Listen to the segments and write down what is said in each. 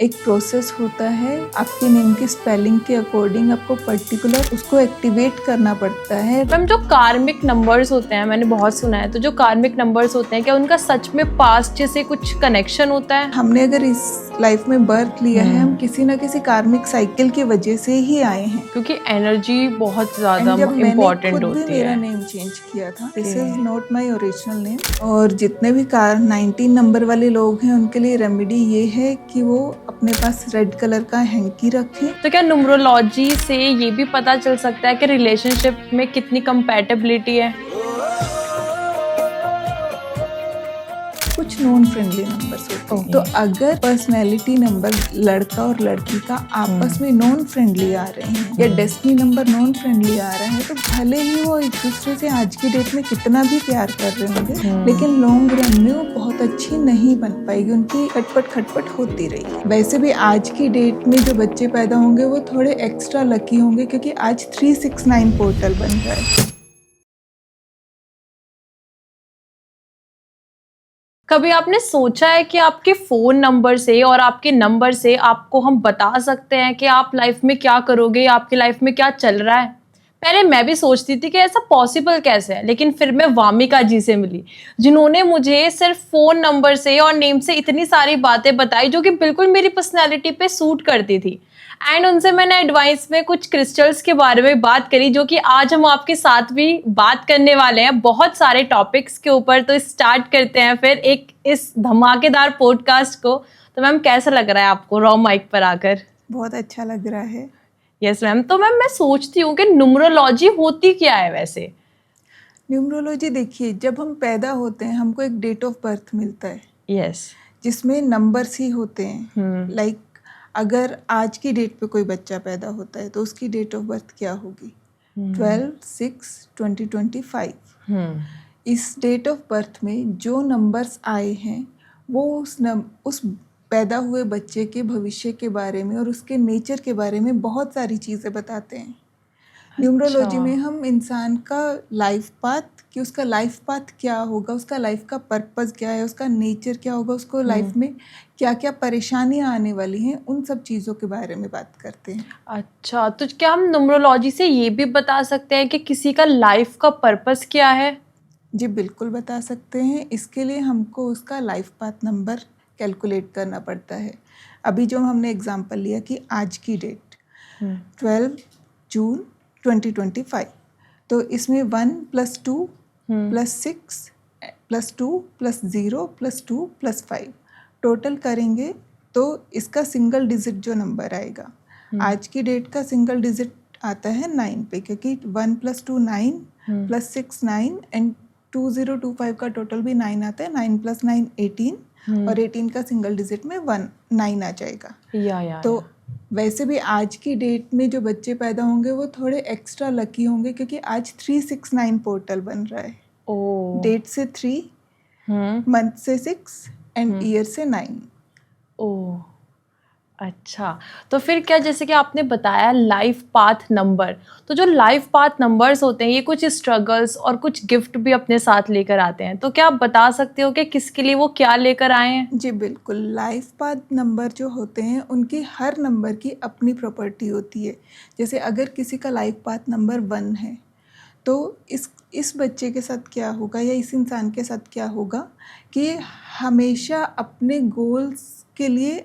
एक प्रोसेस होता है, आपके नेम की स्पेलिंग के अकॉर्डिंग आपको पर्टिकुलर उसको एक्टिवेट करना पड़ता है। मैम जो कार्मिक नंबर्स होते हैं, मैंने बहुत सुना है, तो जो कार्मिक नंबर्स होते हैं क्या उनका सच में पास्ट से कुछ कनेक्शन होता है? हमने अगर इस लाइफ में बर्थ लिया है, हम किसी ना किसी कार्मिक साइकिल की वजह से ही आए हैं। क्योंकि एनर्जी बहुत ज्यादा जब मैंने इम्पोर्टेंट खुद भी होती मेरा है। नेम चेंज किया था, this is not my original name. और जितने भी 19 नंबर वाले लोग हैं उनके लिए रेमेडी ये है कि वो अपने पास रेड कलर का हैंकी रखें। तो क्या न्यूमरोलॉजी से ये भी पता चल सकता है कि रिलेशनशिप में कितनी कंपैटिबिलिटी है? कुछ नॉन फ्रेंडली नंबर्स होते हैं। तो अगर पर्सनैलिटी नंबर लड़का और लड़की का आपस में नॉन फ्रेंडली आ रहे हैं या डेस्टिनी नंबर नॉन फ्रेंडली आ रहा है, तो भले ही वो एक दूसरे से आज की डेट में कितना भी प्यार कर रहे होंगे, लेकिन लॉन्ग रन में वो बहुत अच्छी नहीं बन पाएगी, उनकी खटपट होती रही। वैसे भी आज की डेट में जो बच्चे पैदा होंगे वो थोड़े एक्स्ट्रा लकी होंगे, क्योंकि आज 369 पोर्टल बन रहा है। कभी आपने सोचा है कि आपके फोन नंबर से और आपके नंबर से आपको हम बता सकते हैं कि आप लाइफ में क्या करोगे, आपकी लाइफ में क्या चल रहा है? पहले मैं भी सोचती थी कि ऐसा पॉसिबल कैसे है, लेकिन फिर मैं वामिका जी से मिली, जिन्होंने मुझे सिर्फ फोन नंबर से और नेम से इतनी सारी बातें बताई जो कि बिल्कुल मेरी पर्सनैलिटी पे सूट करती थी। एंड उनसे मैंने एडवाइस में कुछ क्रिस्टल्स के बारे में बात करी, जो कि आज हम आपके साथ भी बात करने वाले हैं बहुत सारे टॉपिक्स के ऊपर। तो स्टार्ट करते हैं फिर एक इस धमाकेदार पॉडकास्ट को। तो मैम कैसा लग रहा है आपको रॉ माइक पर आकर? बहुत अच्छा लग रहा है। Yes ma'am. तो मैम मैं सोचती हूँ कि न्यूमरोलॉजी होती क्या है वैसे? न्यूमरोलॉजी देखिए, जब हम पैदा होते हैं हमको एक डेट ऑफ बर्थ मिलता है। यस। जिसमें नंबर्स ही होते हैं। लाइक अगर आज की डेट पे कोई बच्चा पैदा होता है तो उसकी डेट ऑफ बर्थ क्या होगी? 12/6/2025। इस डेट ऑफ बर्थ में जो नंबर्स आए हैं वो उस पैदा हुए बच्चे के भविष्य के बारे में और उसके नेचर के बारे में बहुत सारी चीज़ें बताते हैं। न्यूमरोलॉजी में हम इंसान का लाइफ पाथ, कि उसका लाइफ पाथ क्या होगा, उसका लाइफ का पर्पस क्या है, उसका नेचर क्या होगा, उसको लाइफ में क्या क्या परेशानियां आने वाली हैं, उन सब चीज़ों के बारे में बात करते हैं। अच्छा, तो क्या हम न्यूमरोलॉजी से ये भी बता सकते हैं कि किसी का लाइफ का पर्पस क्या है? जी बिल्कुल बता सकते हैं। इसके लिए हमको उसका लाइफ पाथ नंबर कैलकुलेट करना पड़ता है। अभी जो हमने एग्जांपल लिया कि आज की डेट 12 जून 2025, तो इसमें 1 + 2 + 6 + 2 + 0 + 2 + 5 टोटल करेंगे तो इसका सिंगल डिजिट जो नंबर आएगा, आज की डेट का सिंगल डिजिट आता है 9 पे, क्योंकि 1 + 2 9 + 6 9 एंड 2025 का टोटल भी 9 आता है। 9 + 9 18 और 18 का सिंगल डिजिट में 9 आ जाएगा। तो वैसे भी आज की डेट में जो बच्चे पैदा होंगे वो थोड़े एक्स्ट्रा लकी होंगे, क्योंकि आज 369 पोर्टल बन रहा है। डेट से 3, मंथ से 6 एंड ईयर से 9। ओह अच्छा। तो फिर क्या, जैसे कि आपने बताया लाइफ पाथ नंबर, तो जो लाइफ पाथ नंबर्स होते हैं ये कुछ स्ट्रगल्स और कुछ गिफ्ट भी अपने साथ लेकर आते हैं, तो क्या आप बता सकते हो कि किसके लिए वो क्या लेकर आए हैं? जी बिल्कुल। लाइफ पाथ नंबर जो होते हैं उनकी हर नंबर की अपनी प्रॉपर्टी होती है। जैसे अगर किसी का लाइफ पाथ नंबर 1 है तो इस बच्चे के साथ क्या होगा या इस इंसान के साथ क्या होगा कि हमेशा अपने गोल्स के लिए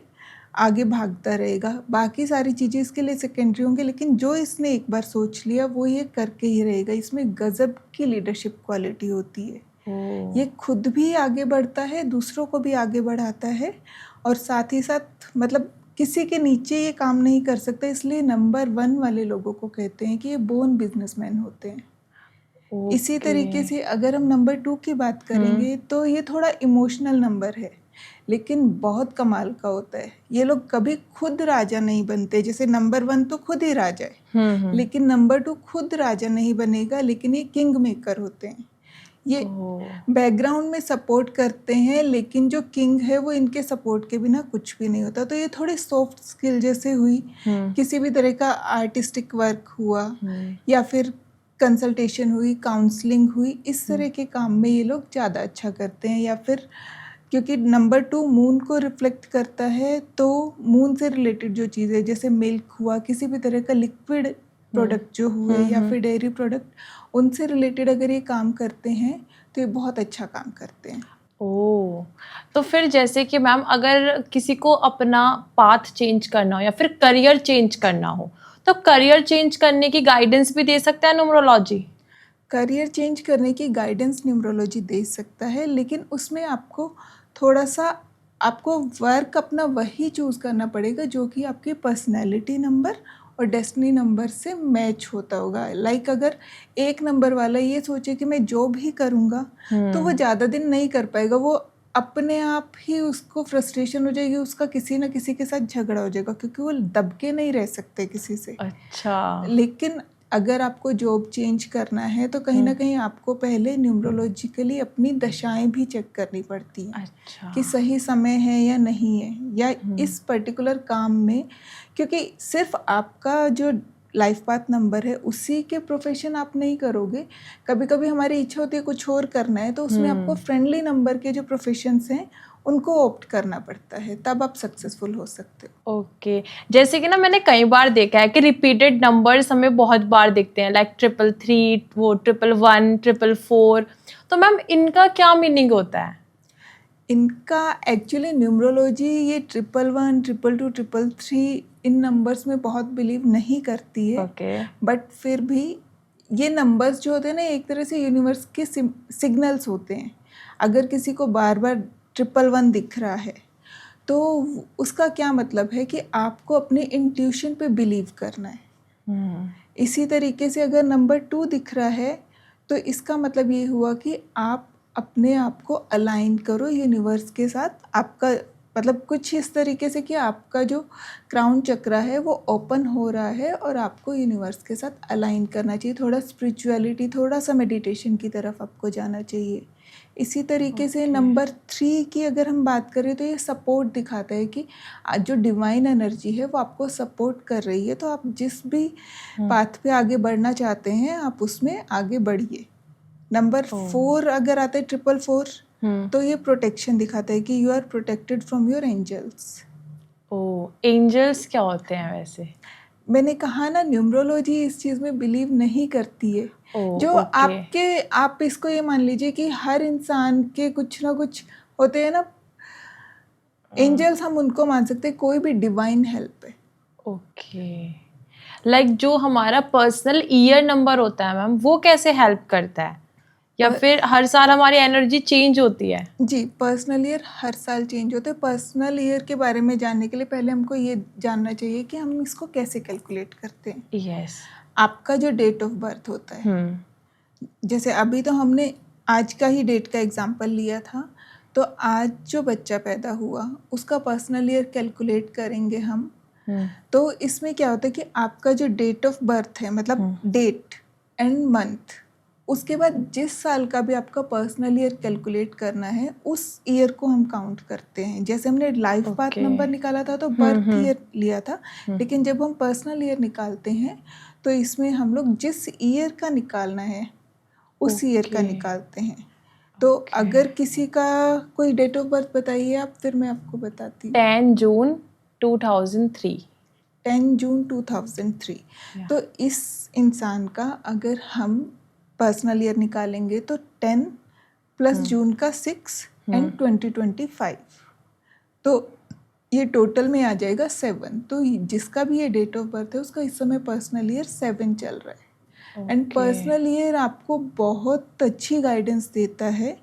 आगे भागता रहेगा। बाकी सारी चीज़ें इसके लिए सेकेंडरी होंगी, लेकिन जो इसने एक बार सोच लिया वो ये करके ही रहेगा। इसमें गजब की लीडरशिप क्वालिटी होती है। ये खुद भी आगे बढ़ता है, दूसरों को भी आगे बढ़ाता है, और साथ ही साथ मतलब किसी के नीचे ये काम नहीं कर सकता। इसलिए नंबर 1 वाले लोगों को कहते हैं कि ये बोर्न बिजनेसमैन होते हैं। इसी तरीके से अगर हम नंबर 2 की बात करेंगे तो ये थोड़ा इमोशनल नंबर है, लेकिन बहुत कमाल का होता है। ये लोग कभी खुद राजा नहीं बनते। जैसे नंबर 1 तो खुद ही राजा है, लेकिन नंबर 2 खुद राजा नहीं बनेगा, लेकिन ये किंग मेकर होते हैं। ये बैकग्राउंड में सपोर्ट करते हैं, लेकिन जो किंग है वो इनके सपोर्ट के बिना कुछ भी नहीं होता। तो ये थोड़े सॉफ्ट स्किल जैसे हुई, किसी भी तरह का आर्टिस्टिक वर्क हुआ या फिर कंसल्टेशन हुई, काउंसलिंग हुई, इस तरह के काम में ये लोग ज़्यादा अच्छा करते हैं। या फिर क्योंकि नंबर 2 मून को रिफ्लेक्ट करता है, तो मून से रिलेटेड जो चीज़ें जैसे मिल्क हुआ, किसी भी तरह का लिक्विड प्रोडक्ट जो हुए या फिर डेयरी प्रोडक्ट, उनसे रिलेटेड अगर ये काम करते हैं तो ये बहुत अच्छा काम करते हैं। ओह! तो फिर जैसे कि मैम अगर किसी को अपना पाथ चेंज करना हो या फिर करियर चेंज करना हो, तो करियर चेंज करने की गाइडेंस भी दे सकता है न्यूमरोलॉजी? करियर चेंज करने की गाइडेंस न्यूमरोलॉजी दे सकता है, लेकिन उसमें आपको थोड़ा-सा आपको वर्क अपना वही चूज़ करना पड़ेगा जो कि आपके पर्सनैलिटी नंबर और डेस्टिनी नंबर से मैच होता होगा। लाइक अगर 1 नंबर वाला ये सोचे कि मैं जो भी करूँगा, तो वो ज़्यादा दिन नहीं कर पाएगा। वो अपने आप ही उसको फ्रस्ट्रेशन हो जाएगी, उसका किसी न किसी के साथ झगड़ा हो जाएगा, क्योंकि वो दब के नहीं रह सकते किसी से। अच्छा। लेकिन अगर आपको जॉब चेंज करना है तो कहीं ना कहीं आपको पहले न्यूमरोलॉजिकली अपनी दशाएं भी चेक करनी पड़ती हैं अच्छा। कि सही समय है या नहीं है, या इस पर्टिकुलर काम में, क्योंकि सिर्फ आपका जो लाइफ पाथ नंबर है उसी के प्रोफेशन आप नहीं करोगे। कभी कभी हमारी इच्छा होती है कुछ और करना है, तो उसमें आपको फ्रेंडली नंबर के जो प्रोफेशंस हैं उनको ऑप्ट करना पड़ता है, तब आप सक्सेसफुल हो सकते हो। ओके। जैसे कि ना मैंने कई बार देखा है कि रिपीटेड नंबर्स हमें बहुत बार दिखते हैं, लाइक 333, वो 111, 444। तो मैम इनका क्या मीनिंग होता है? इनका एक्चुअली न्यूमरोलॉजी ये 111, 222, 333 इन नंबर्स में बहुत बिलीव नहीं करती है। ओके। बट फिर भी ये नंबर्स जो होते हैं ना, एक तरह से यूनिवर्स के सिग्नल्स होते हैं। अगर किसी को बार बार 111 दिख रहा है तो उसका क्या मतलब है कि आपको अपने इंट्यूशन पे बिलीव करना है। इसी तरीके से अगर नंबर 2 दिख रहा है तो इसका मतलब ये हुआ कि आप अपने आप को अलाइन करो यूनिवर्स के साथ। आपका मतलब कुछ इस तरीके से कि आपका जो क्राउन चक्रा है वो ओपन हो रहा है और आपको यूनिवर्स के साथ अलाइन करना चाहिए। थोड़ा स्पिरिचुअलिटी, थोड़ा सा मेडिटेशन की तरफ आपको जाना चाहिए। इसी तरीके से नंबर 3 की अगर हम बात करें तो ये सपोर्ट दिखाता है कि जो डिवाइन एनर्जी है वो आपको सपोर्ट कर रही है, तो आप जिस भी पाथ पे आगे बढ़ना चाहते हैं आप उसमें आगे बढ़िए। नंबर 4 अगर आता है 444, तो ये प्रोटेक्शन दिखाता है कि you are protected from your angels. ओ, एंजल्स क्या होते हैं वैसे? मैंने कहा ना, न्यूमरोलॉजी इस चीज़ में बिलीव नहीं करती है। जो ओके। आप इसको ये मान लीजिए कि हर इंसान के कुछ ना कुछ होते हैं ना, एंजल्स हम उनको मान सकते हैं, कोई भी डिवाइन हेल्प है। ओके। लाइक जो हमारा पर्सनल ईयर नंबर होता है मैम, वो कैसे हेल्प करता है, या फिर हर साल हमारी एनर्जी चेंज होती है? जी, पर्सनल ईयर हर साल चेंज होते हैं। पर्सनल ईयर के बारे में जानने के लिए पहले हमको ये जानना चाहिए कि हम इसको कैसे कैलकुलेट करते हैं। यस। आपका जो डेट ऑफ बर्थ होता है, जैसे अभी तो हमने आज का ही डेट का एग्जांपल लिया था, तो आज जो बच्चा पैदा हुआ उसका पर्सनल ईयर कैलकुलेट करेंगे हम। तो इसमें क्या होता है कि आपका जो डेट ऑफ बर्थ है, मतलब डेट एंड मंथ, उसके बाद जिस साल का भी आपका पर्सनल ईयर कैलकुलेट करना है उस ईयर को हम काउंट करते हैं। जैसे हमने लाइफ पाथ नंबर निकाला था तो बर्थ ईयर लिया था, लेकिन जब हम पर्सनल ईयर निकालते हैं तो इसमें हम लोग जिस ईयर का निकालना है उस ईयर का निकालते हैं। तो अगर किसी का कोई डेट ऑफ बर्थ बताइए आप, फिर मैं आपको बताती हूँ। 10 जून 2003। 10 जून 2003। तो इस इंसान का अगर हम पर्सनल ईयर निकालेंगे तो 10 प्लस जून का 6 एंड 2025, तो ये टोटल में आ जाएगा 7। तो जिसका भी ये डेट ऑफ बर्थ है उसका इस समय पर्सनल ईयर 7 चल रहा है। एंड पर्सनल ईयर आपको बहुत अच्छी गाइडेंस देता है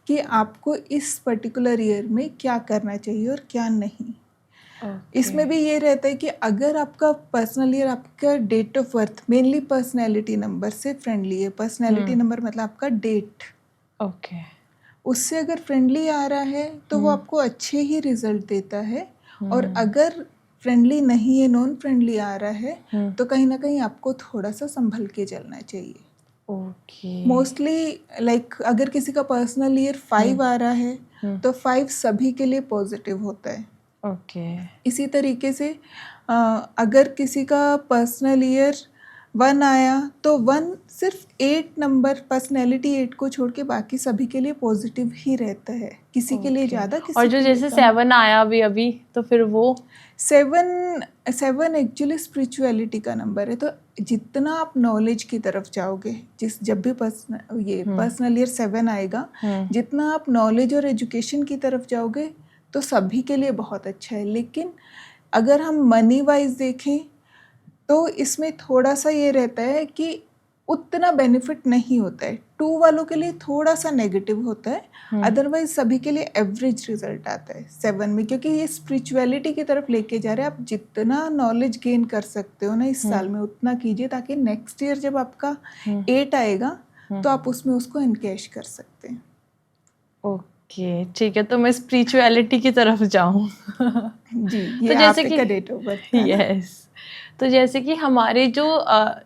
कि आपको इस पर्टिकुलर ईयर में क्या करना चाहिए और क्या नहीं। इसमें भी ये रहता है कि अगर आपका पर्सनल ईयर, आपका date of birth mainly personality number से फ्रेंडली है। पर्सनैलिटी नंबर मतलब आपका डेट, ओके, उससे अगर फ्रेंडली आ रहा है तो वो आपको अच्छे ही रिजल्ट देता है। और अगर फ्रेंडली नहीं है, नॉन फ्रेंडली आ रहा है, तो कहीं ना कहीं आपको थोड़ा सा संभल के चलना चाहिए। ओके। मोस्टली लाइक अगर किसी का पर्सनल ईयर 5 आ रहा है तो 5 सभी के लिए पॉजिटिव होता है। ओके। इसी तरीके से अगर किसी का पर्सनल ईयर वन आया तो वन सिर्फ 8 नंबर, पर्सनैलिटी 8 को छोड़ के बाकी सभी के लिए पॉजिटिव ही रहता है, किसी के लिए Okay. ज़्यादा, किसी और जो के लिए जैसे कम। 7 आया अभी तो फिर वो 7 एक्चुअली स्पिरिचुअलिटी का नंबर है, तो जितना आप नॉलेज की तरफ जाओगे, जब भी पर्सनल ईयर 7 आएगा, जितना आप नॉलेज और एजुकेशन की तरफ जाओगे तो सभी के लिए बहुत अच्छा है। लेकिन अगर हम मनी वाइज देखें तो इसमें थोड़ा सा ये रहता है कि उतना बेनिफिट नहीं होता है, 2 वालों के लिए थोड़ा सा नेगेटिव होता है, अदरवाइज सभी के लिए एवरेज रिजल्ट आता है 7 में, क्योंकि ये स्पिरिचुअलिटी की तरफ लेके जा रहे हैं। आप जितना नॉलेज गेन कर सकते हो ना इस साल में उतना कीजिए, ताकि नेक्स्ट ईयर जब आपका 8 आएगा तो आप उसमें उसको एनकैश कर सकते हैं। ओके, ठीक है, तो मैं स्पिरिचुअलिटी की तरफ जाऊँ। जी, तो ये जैसे आपका कि डेट ऑफ बर्थ था ना? यस, तो जैसे कि हमारे जो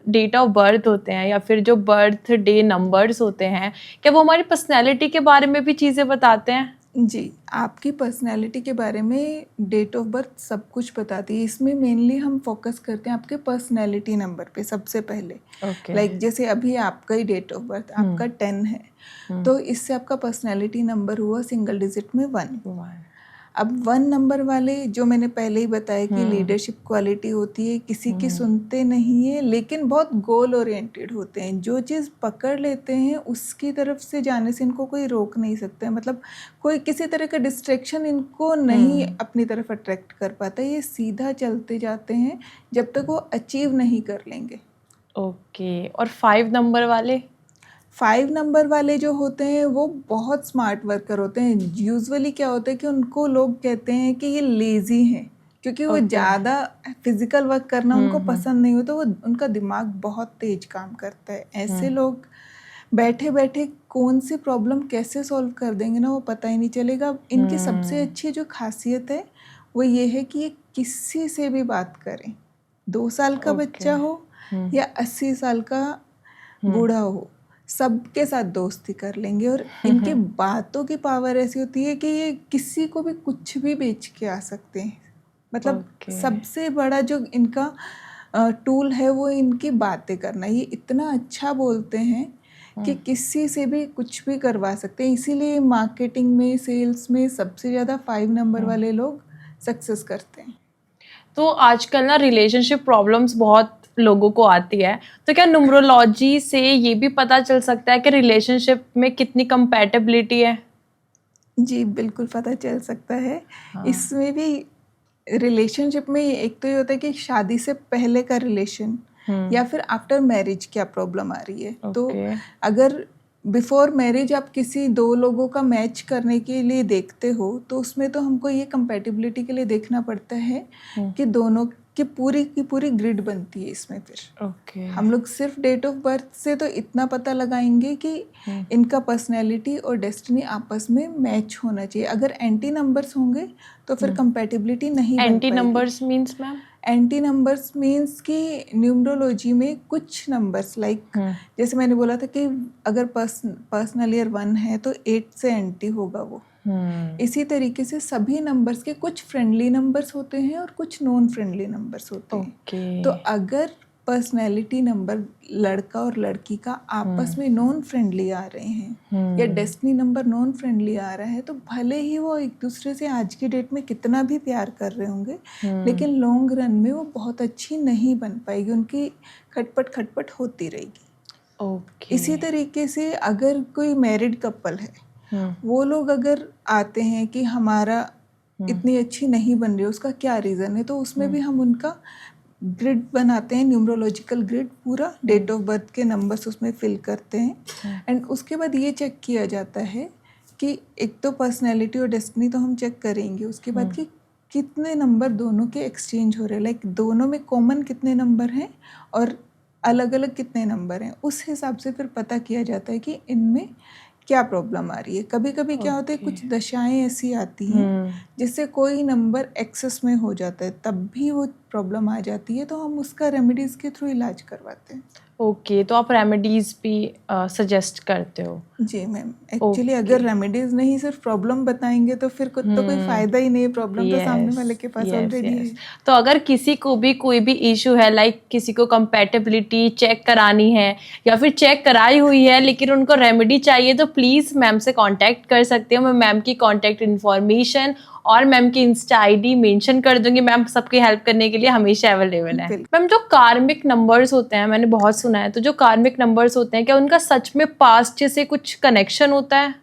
डेट ऑफ बर्थ होते हैं या फिर जो बर्थ डे नंबर्स होते हैं, क्या वो हमारी पर्सनैलिटी के बारे में भी चीज़ें बताते हैं? जी, आपकी पर्सनैलिटी के बारे में डेट ऑफ बर्थ सब कुछ बताती है। इसमें मेनली हम फोकस करते हैं आपके पर्सनैलिटी नंबर पे सबसे पहले। ओके। लाइक जैसे अभी आपका ही डेट ऑफ बर्थ आपका 10 है, तो इससे आपका पर्सनैलिटी नंबर हुआ सिंगल डिजिट में 1। अब 1 नंबर वाले, जो मैंने पहले ही बताया कि लीडरशिप क्वालिटी होती है, किसी की सुनते नहीं है, लेकिन बहुत गोल ओरिएंटेड होते हैं। जो चीज़ पकड़ लेते हैं उसकी तरफ से जाने से इनको कोई रोक नहीं सकता है, मतलब कोई किसी तरह का डिस्ट्रैक्शन इनको नहीं अपनी तरफ अट्रैक्ट कर पाता। ये सीधा चलते जाते हैं जब तक वो अचीव नहीं कर लेंगे। ओके, और 5 नंबर वाले? 5 नंबर वाले जो होते हैं वो बहुत स्मार्ट वर्कर होते हैं। यूजुअली क्या होता है कि उनको लोग कहते हैं कि ये लेज़ी हैं, क्योंकि वो ज़्यादा फिजिकल वर्क करना उनको पसंद नहीं होता। वो उनका दिमाग बहुत तेज काम करता है। ऐसे लोग बैठे बैठे कौन सी प्रॉब्लम कैसे सॉल्व कर देंगे ना, वो पता ही नहीं चलेगा। इनकी सबसे अच्छी जो खासियत है वो ये है कि ये किसी से भी बात करें, 2 साल का बच्चा हो या 80 साल का बूढ़ा हो, सबके साथ दोस्ती कर लेंगे। और इनके बातों की पावर ऐसी होती है कि ये किसी को भी कुछ भी बेच के आ सकते हैं। मतलब सबसे बड़ा जो इनका टूल है वो इनकी बातें करना। ये इतना अच्छा बोलते हैं कि किसी से भी कुछ भी करवा सकते हैं। इसीलिए मार्केटिंग में, सेल्स में सबसे ज़्यादा 5 नंबर वाले लोग सक्सेस करते हैं। तो आजकल ना रिलेशनशिप प्रॉब्लम्स बहुत लोगों को आती है, तो क्या न्यूमरोलॉजी से ये भी पता चल सकता है कि रिलेशनशिप में कितनी कंपैटिबिलिटी है? जी, बिल्कुल पता चल सकता है। इसमें भी रिलेशनशिप में एक तो ये होता है कि शादी से पहले का रिलेशन या फिर आफ्टर मैरिज क्या प्रॉब्लम आ रही है। तो अगर बिफोर मैरिज आप किसी 2 लोगों का मैच करने के लिए देखते हो तो उसमें तो हमको ये कंपैटिबिलिटी के लिए देखना पड़ता है कि दोनों की पूरी ग्रिड बनती है इसमें। फिर हम लोग सिर्फ डेट ऑफ बर्थ से तो इतना पता लगाएंगे कि इनका पर्सनैलिटी और डेस्टिनी आपस में मैच होना चाहिए। अगर एंटी नंबर्स होंगे तो फिर कंपैटिबिलिटी नहीं बन पाएगी। Anti numbers means ma'am? Anti numbers means कि न्यूमरोलॉजी में कुछ नंबर्स लाइक जैसे मैंने बोला था कि अगर पर्सनल ईयर 1 है तो 8 से एंटी होगा वो। इसी तरीके से सभी नंबर्स के कुछ फ्रेंडली नंबर्स होते हैं और कुछ नॉन फ्रेंडली नंबर्स होते हैं। तो अगर पर्सनैलिटी नंबर लड़का और लड़की का आपस में नॉन फ्रेंडली आ रहे हैं या डेस्टिनी नंबर नॉन फ्रेंडली आ रहा है, तो भले ही वो एक दूसरे से आज की डेट में कितना भी प्यार कर रहे होंगे, लेकिन लॉन्ग रन में वो बहुत अच्छी नहीं बन पाएगी, उनकी खटपट होती रहेगी। इसी तरीके से अगर कोई मैरिड कपल है, वो लोग अगर आते हैं कि हमारा इतनी अच्छी नहीं बन रही, उसका क्या रीज़न है, तो उसमें भी हम उनका ग्रिड बनाते हैं, न्यूमरोलॉजिकल ग्रिड, पूरा डेट ऑफ बर्थ के नंबर्स उसमें फिल करते हैं। एंड उसके बाद ये चेक किया जाता है कि एक तो पर्सनैलिटी और डेस्टिनी तो हम चेक करेंगे, उसके बाद कि कितने नंबर दोनों के एक्सचेंज हो रहे हैं, लाइक दोनों में कॉमन कितने नंबर हैं और अलग अलग कितने नंबर हैं। उस हिसाब से फिर पता किया जाता है कि इनमें क्या प्रॉब्लम आ रही है। कभी कभी क्या होता है, कुछ दशाएं ऐसी आती हैं जिससे कोई नंबर एक्सेस में हो जाता है तब भी वो प्रॉब्लम आ जाती है, तो हम उसका रेमेडीज़ के थ्रू इलाज करवाते हैं। ओके, तो आप रेमेडीज़ भी सजेस्ट करते हो? जी मैम, एक्चुअली ओके। अगर रेमेडीज़ नहीं सिर्फ प्रॉब्लम बताएंगे तो फिर तो कोई फ़ायदा ही नहीं है, प्रॉब्लम तो सामने यस, वाले के पास यस, ऑलरेडी यस। है। तो अगर किसी को भी कोई भी इशू है, लाइक किसी को कंपैटिबिलिटी चेक करानी है या फिर चेक कराई हुई है लेकिन उनको रेमेडी चाहिए, तो प्लीज़ मैम से कांटेक्ट कर सकते हो। मैं मैम की कांटेक्ट इन्फॉर्मेशन और मैम की इंस्टा आईडी मेंशन कर दूंगी। मैम सबकी हेल्प करने के लिए हमेशा अवेलेबल है। बिल्कुल। मैम जो कार्मिक नंबर्स होते हैं, मैंने बहुत सुना है, तो जो कार्मिक नंबर्स होते हैं क्या उनका सच में पास्ट से कुछ कनेक्शन होता है?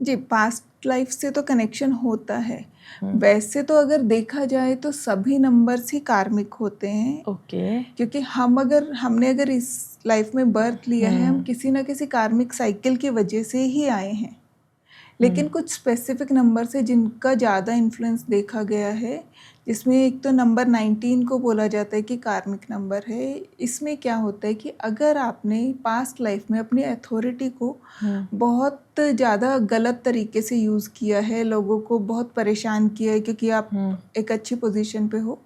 जी, पास्ट लाइफ से तो कनेक्शन होता है। वैसे तो अगर देखा जाए तो सभी नंबर्स ही कार्मिक होते हैं, ओके। क्योंकि हमने अगर इस लाइफ में बर्थ लिया है, हम किसी ना किसी कार्मिक साइकिल की वजह से ही आए हैं। लेकिन कुछ स्पेसिफिक नंबर्स है जिनका ज़्यादा इन्फ्लुएंस देखा गया है, जिसमें एक तो नंबर 19 को बोला जाता है कि कार्मिक नंबर है। इसमें क्या होता है कि अगर आपने पास्ट लाइफ में अपनी अथॉरिटी को बहुत ज़्यादा गलत तरीके से यूज़ किया है, लोगों को बहुत परेशान किया है क्योंकि आप एक अच्छी पोजीशन पे हो,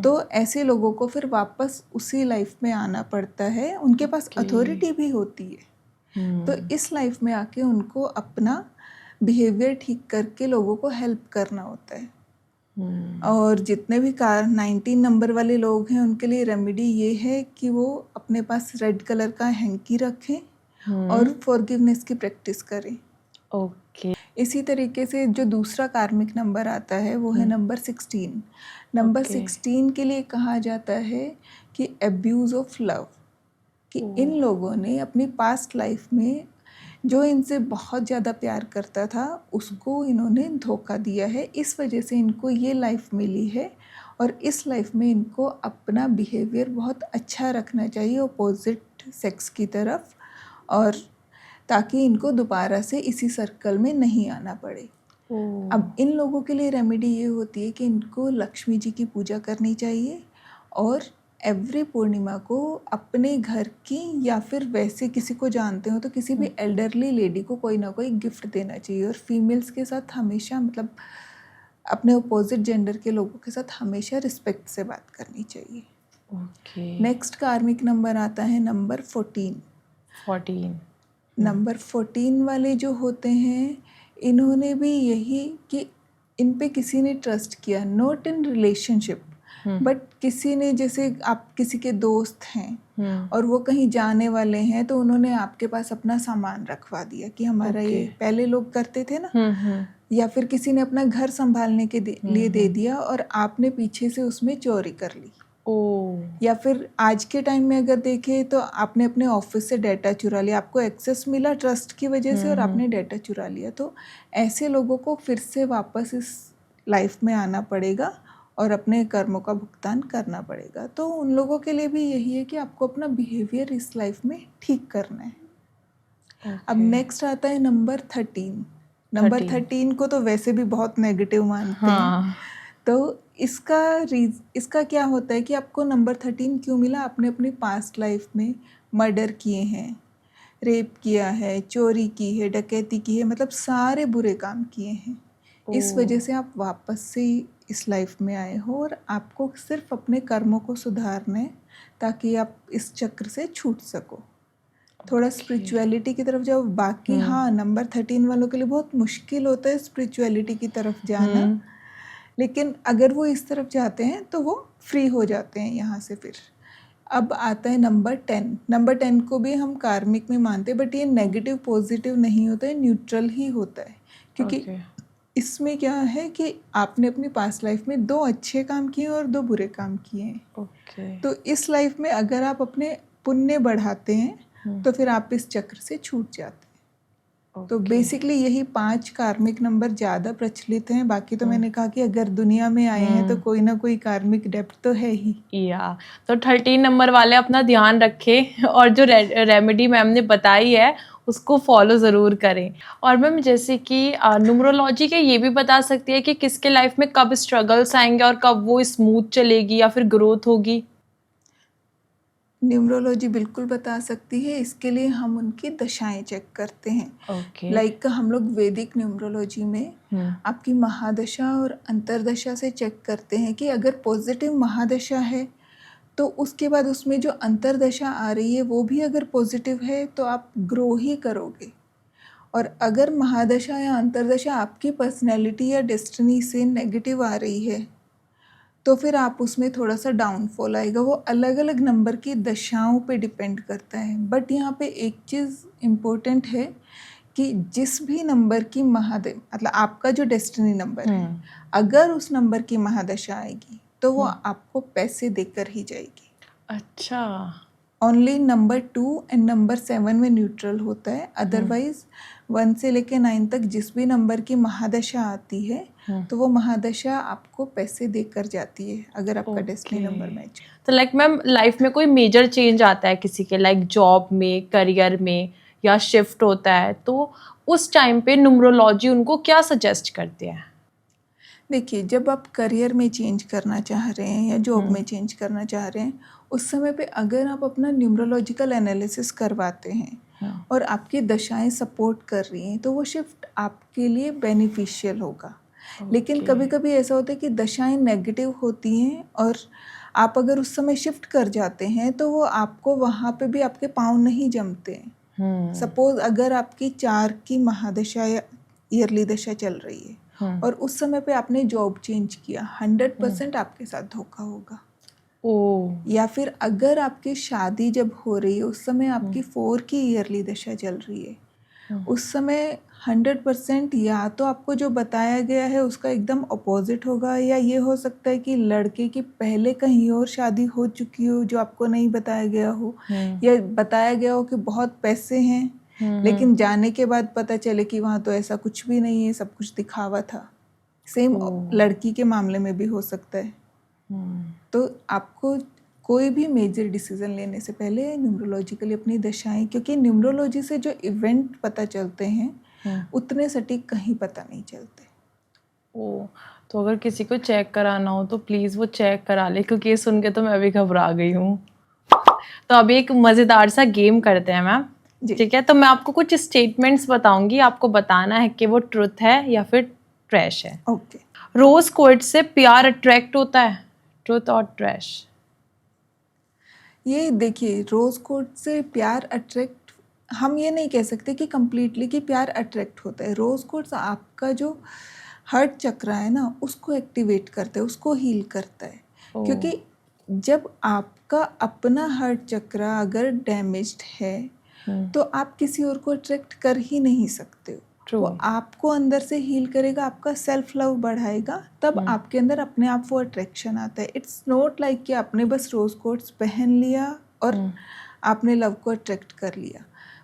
तो ऐसे लोगों को फिर वापस उसी लाइफ में आना पड़ता है। उनके पास अथॉरिटी भी होती है, तो इस लाइफ में आके उनको अपना बिहेवियर ठीक करके लोगों को हेल्प करना होता है। और जितने भी 19 नंबर वाले लोग हैं उनके लिए रेमेडी ये है कि वो अपने पास रेड कलर का हैंकी रखें और फॉरगिवनेस की प्रैक्टिस करें। ओके। इसी तरीके से जो दूसरा कार्मिक नंबर आता है वो है नंबर 16। नंबर 16 के लिए कहा जाता है कि एब्यूज़ ऑफ लव, कि इन लोगों ने अपनी पास्ट लाइफ में जो इनसे बहुत ज़्यादा प्यार करता था उसको इन्होंने धोखा दिया है, इस वजह से इनको ये लाइफ मिली है। और इस लाइफ में इनको अपना बिहेवियर बहुत अच्छा रखना चाहिए अपोजिट सेक्स की तरफ, और ताकि इनको दोबारा से इसी सर्कल में नहीं आना पड़े। अब इन लोगों के लिए रेमेडी ये होती है कि इनको लक्ष्मी जी की पूजा करनी चाहिए, और एवरी पूर्णिमा को अपने घर की या फिर वैसे किसी को जानते हो तो किसी भी एल्डरली लेडी को कोई ना कोई गिफ्ट देना चाहिए। और फीमेल्स के साथ हमेशा, मतलब अपने अपोजिट जेंडर के लोगों के साथ हमेशा रिस्पेक्ट से बात करनी चाहिए। ओके। नेक्स्ट कार्मिक नंबर आता है नंबर 14। नंबर 14 वाले जो होते हैं, इन्होंने भी यही कि इन पे किसी ने ट्रस्ट किया, नॉट इन रिलेशनशिप बट किसी ने, जैसे आप किसी के दोस्त हैं और वो कहीं जाने वाले हैं तो उन्होंने आपके पास अपना सामान रखवा दिया कि हमारा ये पहले लोग करते थे ना, या फिर किसी ने अपना घर संभालने के लिए दे दिया और आपने पीछे से उसमें चोरी कर ली। या फिर आज के टाइम में अगर देखें तो आपने अपने ऑफिस से डाटा चुरा लिया, आपको एक्सेस मिला ट्रस्ट की वजह से और आपने डाटा चुरा लिया। तो ऐसे लोगों को फिर से वापस इस लाइफ में आना पड़ेगा और अपने कर्मों का भुगतान करना पड़ेगा। तो उन लोगों के लिए भी यही है कि आपको अपना बिहेवियर इस लाइफ में ठीक करना है। अब नेक्स्ट आता है नंबर 13। नंबर 13 को तो वैसे भी बहुत नेगेटिव मानते हैं। तो इसका क्या होता है कि आपको नंबर 13 क्यों मिला? आपने अपनी पास्ट लाइफ में मर्डर किए हैं, रेप किया है, चोरी की है, डकैती की है, मतलब सारे बुरे काम किए हैं। इस वजह से आप वापस से इस लाइफ में आए हो और आपको सिर्फ अपने कर्मों को सुधारना है ताकि आप इस चक्र से छूट सको। थोड़ा स्पिरिचुअलिटी की तरफ जाओ। बाकी हाँ, नंबर 13 वालों के लिए बहुत मुश्किल होता है स्पिरिचुअलिटी की तरफ जाना, लेकिन अगर वो इस तरफ जाते हैं तो वो फ्री हो जाते हैं यहाँ से। फिर अब आता है नंबर 10। नंबर 10 को भी हम कार्मिक में मानते हैं, बट ये नेगेटिव पॉजिटिव नहीं होता है, न्यूट्रल ही होता है। क्योंकि इसमें क्या है कि आपने अपनी पास्ट लाइफ में 2 अच्छे काम किए और 2 बुरे काम किए हैं। तो इस लाइफ में अगर आप अपने पुण्य बढ़ाते हैं तो फिर आप इस चक्र से छूट जाते हैं। तो बेसिकली यही 5 कार्मिक नंबर ज़्यादा प्रचलित हैं। बाकी तो मैंने कहा कि अगर दुनिया में आए हैं तो कोई ना कोई कार्मिक डेप्थ तो है ही। तो 13 नंबर वाले अपना ध्यान रखें और जो रेमेडी मैम ने बताई है उसको फॉलो ज़रूर करें। और मैम जैसे कि न्यूमरोलॉजी के ये भी बता सकती है कि किसके लाइफ में कब स्ट्रगल्स आएंगे और कब वो स्मूथ चलेगी या फिर ग्रोथ होगी? न्यूमरोलॉजी बिल्कुल बता सकती है। इसके लिए हम उनकी दशाएं चेक करते हैं। ओके। लाइक हम लोग वैदिक न्यूमरोलॉजी में आपकी महादशा और अंतर्दशा से चेक करते हैं कि अगर पॉजिटिव महादशा है तो उसके बाद उसमें जो अंतर्दशा आ रही है वो भी अगर पॉजिटिव है तो आप ग्रो ही करोगे, और अगर महादशा या अंतर्दशा आपकी पर्सनैलिटी या डेस्टिनी से नेगेटिव आ रही है तो फिर आप उसमें थोड़ा सा डाउनफॉल आएगा। वो अलग अलग नंबर की दशाओं पे डिपेंड करता है। बट यहाँ पे एक चीज़ इम्पोर्टेंट है कि जिस भी नंबर की मतलब आपका जो डेस्टिनी नंबर है, अगर उस नंबर की महादशा आएगी तो वो आपको पैसे देकर ही जाएगी। अच्छा। ओनली नंबर 2 एंड नंबर 7 में न्यूट्रल होता है। अदरवाइज 1 से लेके 9 तक जिस भी नंबर की महादशा आती है तो वो महादशा आपको पैसे देकर जाती है अगर आपका डेस्टिनी नंबर मैच। तो लाइक मैम, लाइफ में कोई मेजर चेंज आता है किसी के, लाइक जॉब में, करियर में, या शिफ्ट होता है, तो उस टाइम पे न्यूमरोलॉजी उनको क्या सजेस्ट करते हैं? देखिए, जब आप करियर में चेंज करना चाह रहे हैं या जॉब में चेंज करना चाह रहे हैं, उस समय पे अगर आप अपना न्यूमरोलॉजिकल एनालिसिस करवाते हैं और आपकी दशाएं सपोर्ट कर रही हैं तो वो शिफ्ट आपके लिए बेनिफिशियल होगा। लेकिन कभी कभी ऐसा होता है कि दशाएं नेगेटिव होती हैं और आप अगर उस समय शिफ्ट कर जाते हैं तो वो आपको वहाँ पे भी आपके पाँव नहीं जमते हैं। सपोज अगर आपकी 4 की महादशा या ईयरली दशा चल रही है और उस समय पे आपने जॉब चेंज किया, 100% आपके साथ धोखा होगा। या फिर अगर आपकी शादी जब हो रही है उस समय आपकी 4 की ईयरली दशा चल रही है, उस समय 100% या तो आपको जो बताया गया है उसका एकदम अपोजिट होगा, या ये हो सकता है कि लड़के की पहले कहीं और शादी हो चुकी हो जो आपको नहीं बताया गया हो, या बताया गया हो कि बहुत पैसे हैं लेकिन जाने के बाद पता चले कि वहाँ तो ऐसा कुछ भी नहीं है, सब कुछ दिखावा था। सेम लड़की के मामले में भी हो सकता है। तो आपको कोई भी मेजर डिसीजन लेने से पहले न्यूमरोलॉजिकली अपनी दशाएं, क्योंकि न्यूमरोलॉजी से जो इवेंट पता चलते हैं उतने सटीक कहीं पता नहीं चलते। तो अगर किसी को चेक कराना हो तो प्लीज़ वो चेक करा ले, क्योंकि ये सुन के तो मैं भी घबरा गई हूँ। तो अभी एक मज़ेदार सा गेम करते हैं मैम, ठीक है? तो मैं आपको कुछ स्टेटमेंट्स बताऊंगी, आपको बताना है कि वो ट्रुथ है या फिर ट्रैश है। ओके। रोज क्वार्ट्ज से प्यार अट्रैक्ट होता है, ट्रुथ और ट्रैश? ये देखिए, रोज क्वार्ट्ज से प्यार अट्रैक्ट, हम ये नहीं कह सकते कि कंप्लीटली कि प्यार अट्रैक्ट होता है। रोज क्वार्ट्ज आपका जो हार्ट चक्र है ना उसको एक्टिवेट करता है, उसको हील करता है। क्योंकि जब आपका अपना हार्ट चक्र अगर डैमेज्ड है तो आप किसी और को अट्रैक्ट कर ही नहीं सकते हो। वो आपको अंदर से हील करेगा, आपका सेल्फ लव बढ़ाएगा, तब आपके अंदर अपने आप वो अट्रैक्शन आता है। इट्स नॉट लाइक कि आपने बस रोज कोट्स पहन लिया और आपने लव को अट्रैक्ट कर लिया।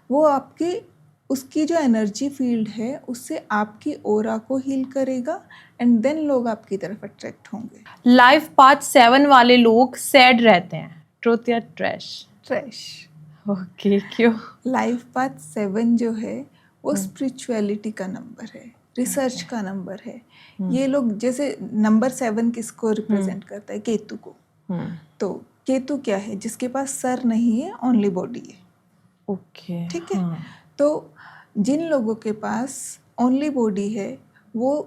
वो आपकी उसकी जो एनर्जी फील्ड है उससे आपकी ऑरा को हील करेगा एंड देन लोग आपकी तरफ अट्रैक्ट होंगे। लाइफ पाथ 7 वाले लोग सैड रहते हैं, ट्रुथ या ट्रैश? ट्रैश। ओके, क्यों? लाइफ पाथ 7 जो है वो स्पिरिचुअलिटी का नंबर है, रिसर्च का नंबर है। ये लोग, जैसे नंबर 7 किसको रिप्रेजेंट करता है? केतु को। तो केतु क्या है? जिसके पास सर नहीं है, ओनली बॉडी है। ओके, ठीक है। तो जिन लोगों के पास ओनली बॉडी है वो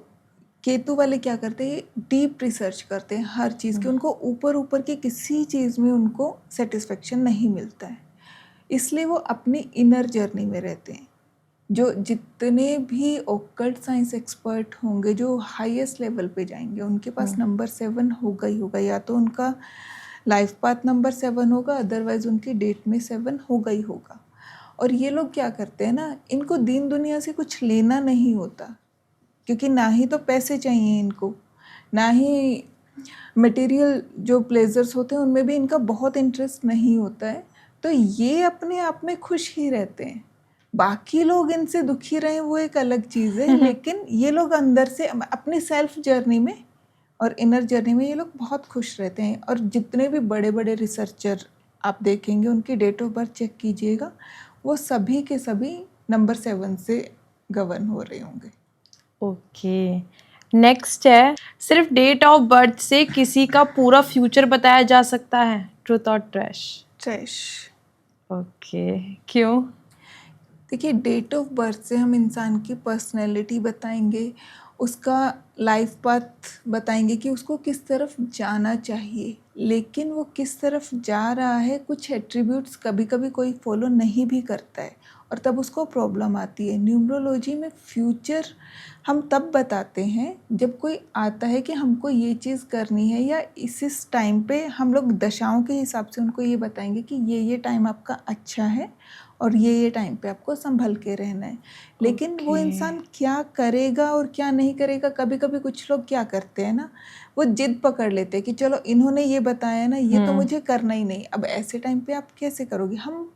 केतु वाले क्या करते हैं? डीप रिसर्च करते हैं हर चीज़ की। उनको ऊपर ऊपर की किसी चीज़ में उनको सेटिस्फेक्शन नहीं मिलता है, इसलिए वो अपनी इनर जर्नी में रहते हैं। जो जितने भी ऑकल्ट साइंस एक्सपर्ट होंगे जो हाईएस्ट लेवल पे जाएंगे उनके पास नंबर 7 होगा ही होगा। या तो उनका लाइफ पाथ नंबर 7 होगा, अदरवाइज उनकी डेट में 7 होगा ही होगा। और ये लोग क्या करते हैं ना, इनको दीन दुनिया से कुछ लेना नहीं होता, क्योंकि ना ही तो पैसे चाहिए इनको, ना ही मटेरियल जो प्लेजर्स होते हैं उनमें भी इनका बहुत इंटरेस्ट नहीं होता है। तो ये अपने आप में खुश ही रहते हैं। बाकी लोग इनसे दुखी रहे वो एक अलग चीज़ है, लेकिन ये लोग अंदर से अपनी सेल्फ जर्नी में और इनर जर्नी में ये लोग बहुत खुश रहते हैं। और जितने भी बड़े बड़े रिसर्चर आप देखेंगे उनकी डेट ऑफ बर्थ चेक कीजिएगा, वो सभी के सभी नंबर 7 से गवर्न हो रहे होंगे। ओके, नेक्स्ट है, सिर्फ डेट ऑफ बर्थ से किसी का पूरा फ्यूचर बताया जा सकता है, ट्रुथ और ट्रैश? ट्रैश। ओके, क्यों? देखिए, डेट ऑफ बर्थ से हम इंसान की पर्सनैलिटी बताएंगे, उसका लाइफ पाथ बताएंगे कि उसको किस तरफ जाना चाहिए, लेकिन वो किस तरफ जा रहा है कुछ एट्रीब्यूट्स कभी कभी कोई फॉलो नहीं भी करता है और तब उसको प्रॉब्लम आती है। न्यूमरोलॉजी में फ्यूचर हम तब बताते हैं जब कोई आता है कि हमको ये चीज़ करनी है, या इस टाइम पे हम लोग दशाओं के हिसाब से उनको ये बताएंगे कि ये टाइम आपका अच्छा है और ये टाइम पे आपको संभल के रहना है। लेकिन वो इंसान क्या करेगा और क्या नहीं करेगा, कभी कभी कुछ लोग क्या करते हैं ना, वो जिद पकड़ लेते हैं कि चलो इन्होंने ये बताया ना, ये तो मुझे करना ही नहीं। अब ऐसे टाइम पे आप कैसे करोगे? हम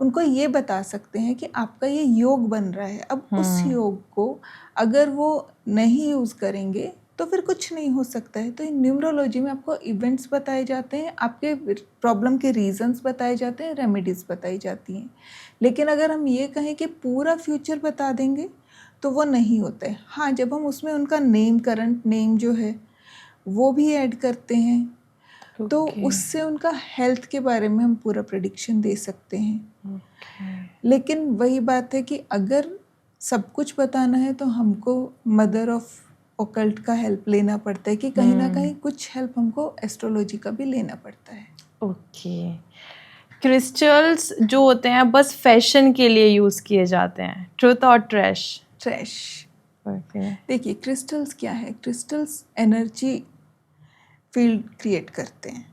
उनको ये बता सकते हैं कि आपका ये योग बन रहा है, अब उस योग को अगर वो नहीं यूज़ करेंगे तो फिर कुछ नहीं हो सकता है। तो न्यूमरोलॉजी में आपको इवेंट्स बताए जाते हैं, आपके प्रॉब्लम के रीजंस बताए जाते हैं, रेमेडीज़ बताई जाती हैं। लेकिन अगर हम ये कहें कि पूरा फ्यूचर बता देंगे तो वो नहीं होता है। हाँ, जब हम उसमें उनका नेम, करंट नेम जो है वो भी ऐड करते हैं तो उससे उनका हेल्थ के बारे में हम पूरा प्रेडिक्शन दे सकते हैं। लेकिन वही बात है कि अगर सब कुछ बताना है तो हमको मदर ऑफ ओकल्ट का हेल्प लेना पड़ता है, कि कहीं ना कहीं कुछ हेल्प हमको एस्ट्रोलॉजी का भी लेना पड़ता है। ओके, क्रिस्टल्स जो होते हैं बस फैशन के लिए यूज़ किए जाते हैं, ट्रुथ और ट्रैश? ट्रैश। ओके, देखिए, क्रिस्टल्स क्या है? क्रिस्टल्स एनर्जी फील्ड क्रिएट करते हैं।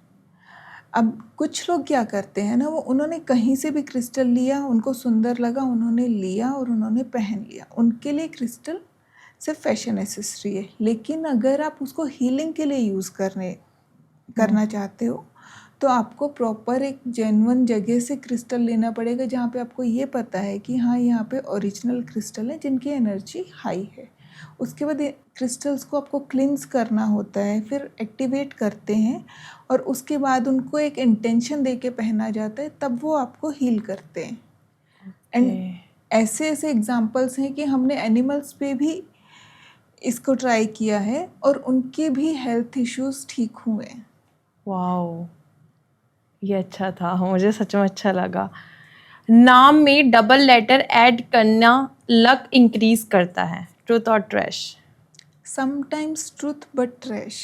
अब कुछ लोग क्या करते हैं ना, वो उन्होंने कहीं से भी क्रिस्टल लिया, उनको सुंदर लगा, उन्होंने लिया और उन्होंने पहन लिया। उनके लिए क्रिस्टल सिर्फ फैशन एसेसरी है। लेकिन अगर आप उसको हीलिंग के लिए यूज़ करना चाहते हो तो आपको प्रॉपर एक जेन्युइन जगह से क्रिस्टल लेना पड़ेगा, जहाँ पे आपको ये पता है कि हाँ, यहाँ पे ओरिजिनल क्रिस्टल है जिनकी एनर्जी हाई है। उसके बाद क्रिस्टल्स को आपको क्लिंस करना होता है, फिर एक्टिवेट करते हैं और उसके बाद उनको एक इंटेंशन दे के पहना जाता है, तब वो आपको हील करते हैं। एंड ऐसे ऐसे एग्जाम्पल्स हैं कि हमने एनिमल्स पे भी इसको ट्राई किया है और उनके भी हेल्थ इश्यूज ठीक हुए हैं। वाओ, ये अच्छा था, मुझे सच में अच्छा लगा। नाम में डबल लेटर ऐड करना लक इंक्रीज करता है, ट्रुथ और trash? Sometimes truth but trash.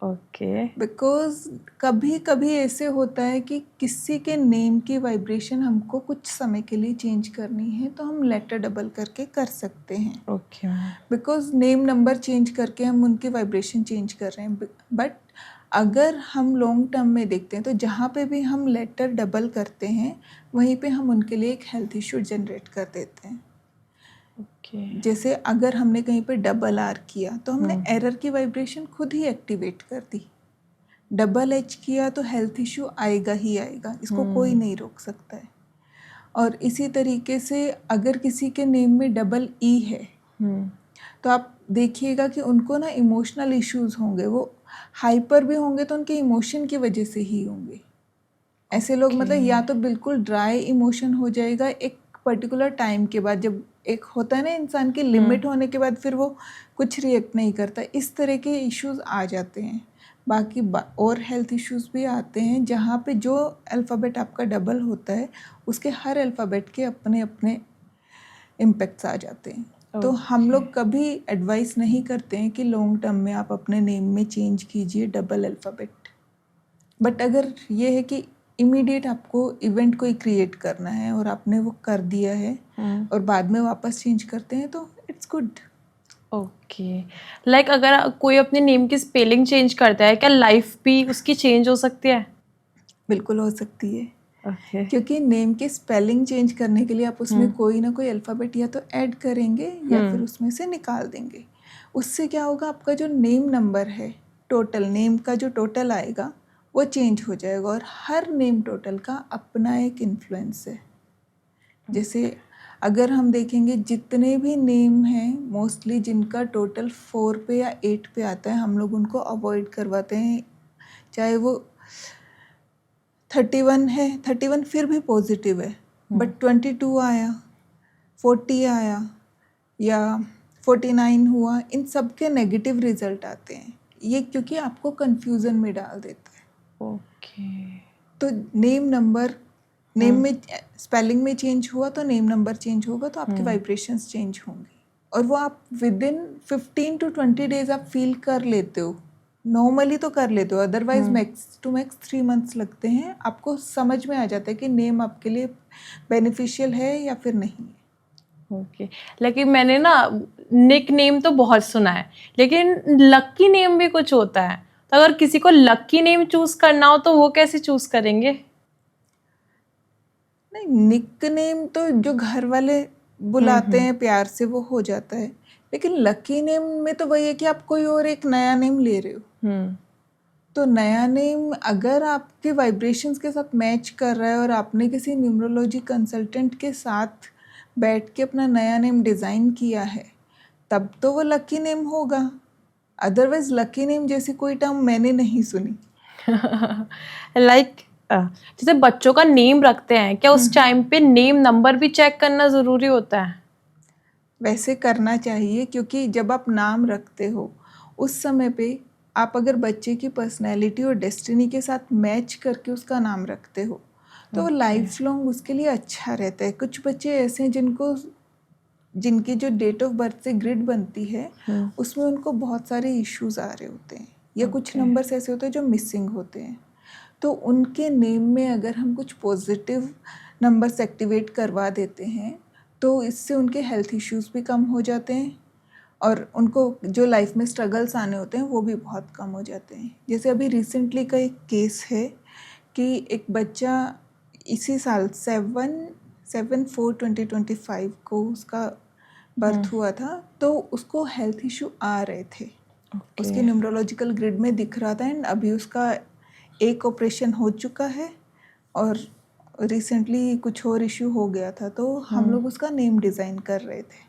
Okay, because कभी कभी ऐसे होता है कि किसी के नेम की वाइब्रेशन हमको कुछ समय के लिए चेंज करनी है तो हम लेटर डबल करके कर सकते हैं। Okay, because name number change करके हम उनकी वाइब्रेशन चेंज कर रहे हैं। बट अगर हम लॉन्ग टर्म में देखते हैं तो जहाँ पे भी हम लेटर डबल करते हैं वहीं पे हम उनके लिए एक हेल्थ इशू जनरेट कर देते हैं। ओके, जैसे अगर हमने कहीं पे डबल आर किया तो हमने एरर की वाइब्रेशन खुद ही एक्टिवेट कर दी। डबल एच किया तो हेल्थ इशू आएगा ही आएगा, इसको कोई नहीं रोक सकता है। और इसी तरीके से अगर किसी के नेम में डबल ई है तो आप देखिएगा कि उनको ना इमोशनल इश्यूज होंगे, वो हाइपर भी होंगे तो उनके इमोशन की वजह से ही होंगे। ऐसे लोग मतलब या तो बिल्कुल ड्राई इमोशन हो जाएगा एक पर्टिकुलर टाइम के बाद, जब एक होता है ना इंसान की लिमिट होने के बाद फिर वो कुछ रिएक्ट नहीं करता, इस तरह के इश्यूज आ जाते हैं। बाकी और हेल्थ इश्यूज भी आते हैं जहाँ पे जो अल्फ़ाबेट आपका डबल होता है उसके हर अल्फ़ाबेट के अपने अपने इम्पेक्ट्स आ जाते हैं। तो हम लोग कभी एडवाइस नहीं करते हैं कि लॉन्ग टर्म में आप अपने नेम में चेंज कीजिए डबल अल्फ़ाबेट। बट अगर ये है कि इमीडिएट आपको इवेंट कोई क्रिएट करना है और आपने वो कर दिया है और बाद में वापस चेंज करते हैं तो इट्स गुड। ओके, लाइक अगर कोई अपने नेम की स्पेलिंग चेंज करता है, क्या लाइफ भी उसकी चेंज हो सकती है? बिल्कुल हो सकती है। ओके, क्योंकि नेम की स्पेलिंग चेंज करने के लिए आप उसमें कोई ना कोई अल्फ़ाबेट या तो ऐड करेंगे या फिर उसमें से निकाल देंगे। उससे क्या होगा, आपका जो नेम नंबर है, टोटल नेम का जो टोटल आएगा वो चेंज हो जाएगा। और हर नेम टोटल का अपना एक इन्फ्लुएंस है। जैसे अगर हम देखेंगे जितने भी नेम हैं मोस्टली जिनका टोटल 4 पे या 8 पे आता है, हम लोग उनको अवॉइड करवाते हैं। चाहे वो 31 है, 31 फिर भी पॉजिटिव है, बट 22 आया, 40 आया या 49 हुआ, इन सब के नेगेटिव रिजल्ट आते हैं। ये क्योंकि आपको कंफ्यूजन में डाल देता है। ओके, तो नेम में स्पेलिंग में चेंज हुआ तो नेम नंबर चेंज होगा, तो आपके वाइब्रेशंस चेंज होंगे, और वो आप विद इन 15 to 20 डेज आप फील कर लेते हो, नॉर्मली तो कर लेते हो, otherwise max to max 3 months लगते हैं, आपको समझ में आ जाता है कि नेम आपके लिए बेनिफिशियल है या फिर नहीं है। ओके लेकिन मैंने ना निक नेम तो बहुत सुना है, लेकिन लकी नेम भी कुछ होता है, तो अगर किसी को लकी नेम चूज करना हो तो वो कैसे चूज करेंगे? नहीं, निक नेम तो जो घर वाले बुलाते हैं प्यार से वो हो जाता है, लेकिन लकी नेम में तो वही है कि आप कोई और एक नया नेम ले रहे हो, तो नया नेम अगर आपके वाइब्रेशंस के साथ मैच कर रहा है और आपने किसी न्यूमरोलॉजी कंसल्टेंट के साथ बैठ के अपना नया नेम डिज़ाइन किया है, तब तो वो लकी नेम होगा, अदरवाइज लकी नेम जैसी कोई टर्म मैंने नहीं सुनी। लाइक जैसे बच्चों का नेम रखते हैं, क्या उस टाइम पे नेम नंबर भी चेक करना ज़रूरी होता है? वैसे करना चाहिए, क्योंकि जब आप नाम रखते हो उस समय पे आप अगर बच्चे की पर्सनैलिटी और डेस्टिनी के साथ मैच करके उसका नाम रखते हो तो वो लाइफ लॉन्ग उसके लिए अच्छा रहता है। कुछ बच्चे ऐसे हैं जिनकी जो डेट ऑफ बर्थ से ग्रिड बनती है उसमें उनको बहुत सारे इश्यूज आ रहे होते हैं, या कुछ नंबर्स ऐसे होते हैं जो मिसिंग होते हैं, तो उनके नेम में अगर हम कुछ पॉजिटिव नंबर्स एक्टिवेट करवा देते हैं तो इससे उनके हेल्थ इश्यूज भी कम हो जाते हैं और उनको जो लाइफ में स्ट्रगल्स आने होते हैं वो भी बहुत कम हो जाते हैं। जैसे अभी रिसेंटली का एक केस है कि एक बच्चा इसी साल 7/4/2025 को उसका बर्थ हुआ था, तो उसको हेल्थ इशू आ रहे थे, उसके न्यूमरोलॉजिकल ग्रिड में दिख रहा था, एंड अभी उसका एक ऑपरेशन हो चुका है और रिसेंटली कुछ और इशू हो गया था, तो हम लोग उसका नेम डिज़ाइन कर रहे थे।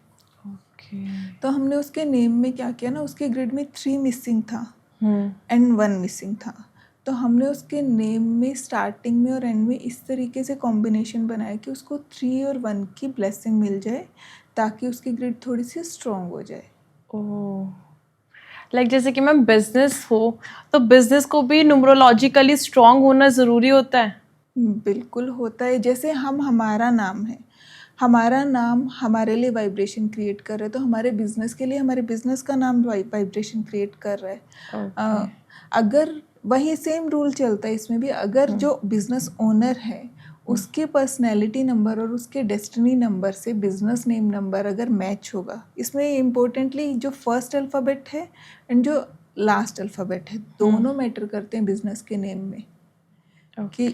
तो हमने उसके नेम में क्या किया ना, उसके ग्रिड में 3 मिसिंग था एंड 1 मिसिंग था, तो हमने उसके नेम में स्टार्टिंग में और एंड में इस तरीके से कॉम्बिनेशन बनाया कि उसको 3 और 1 की ब्लेसिंग मिल जाए ताकि उसकी ग्रिड थोड़ी सी स्ट्रॉन्ग हो जाए। लाइक जैसे कि मैम बिजनेस हो तो बिजनेस को भी न्यूमरोलॉजिकली स्ट्रांग होना ज़रूरी होता है? बिल्कुल होता है। जैसे हमारा नाम है, हमारा नाम हमारे लिए वाइब्रेशन क्रिएट कर रहा है, तो हमारे बिजनेस के लिए हमारे बिजनेस का नाम वाइब्रेशन क्रिएट कर रहा है। अगर वही सेम रूल चलता है इसमें भी, अगर जो बिजनेस ओनर है उसके पर्सनैलिटी नंबर और उसके डेस्टिनी नंबर से बिजनेस नेम नंबर अगर मैच होगा, इसमें इम्पोर्टेंटली जो फर्स्ट अल्फ़ाबेट है एंड जो लास्ट अल्फ़ाबेट है दोनों मैटर करते हैं बिजनेस के नेम में। कि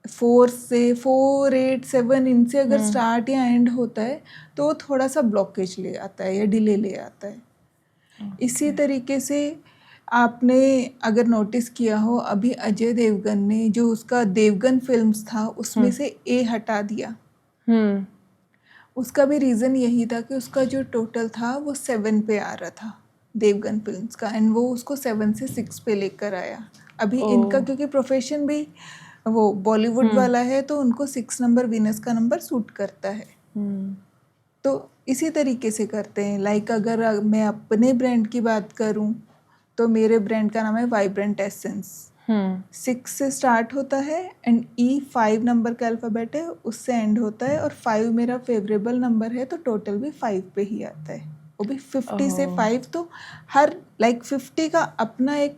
4 से 4, 8, 7 इनसे अगर स्टार्ट या एंड होता है तो थोड़ा सा ब्लॉकेज ले आता है या डिले ले आता है। इसी तरीके से आपने अगर नोटिस किया हो, अभी अजय देवगन ने जो उसका देवगन फिल्म्स था उसमें से ए हटा दिया, उसका भी रीज़न यही था कि उसका जो टोटल था वो 7 पे आ रहा था देवगन फिल्म्स का, एंड वो उसको 7 से 6 पे लेकर आया। अभी इनका क्योंकि प्रोफेशन भी वो बॉलीवुड वाला है तो उनको 6 नंबर वीनस का नंबर सूट करता है। तो इसी तरीके से करते हैं। लाइक अगर मैं अपने ब्रांड की बात करूं तो मेरे ब्रांड का नाम है वाइब्रेंट एसेंस। 6 से स्टार्ट होता है एंड ई 5 नंबर का अल्फ़ाबेट है, उससे एंड होता है, और 5 मेरा फेवरेबल नंबर है तो टोटल भी 5 पे ही आता है, वो भी 50 से 5। तो हर 50 का अपना एक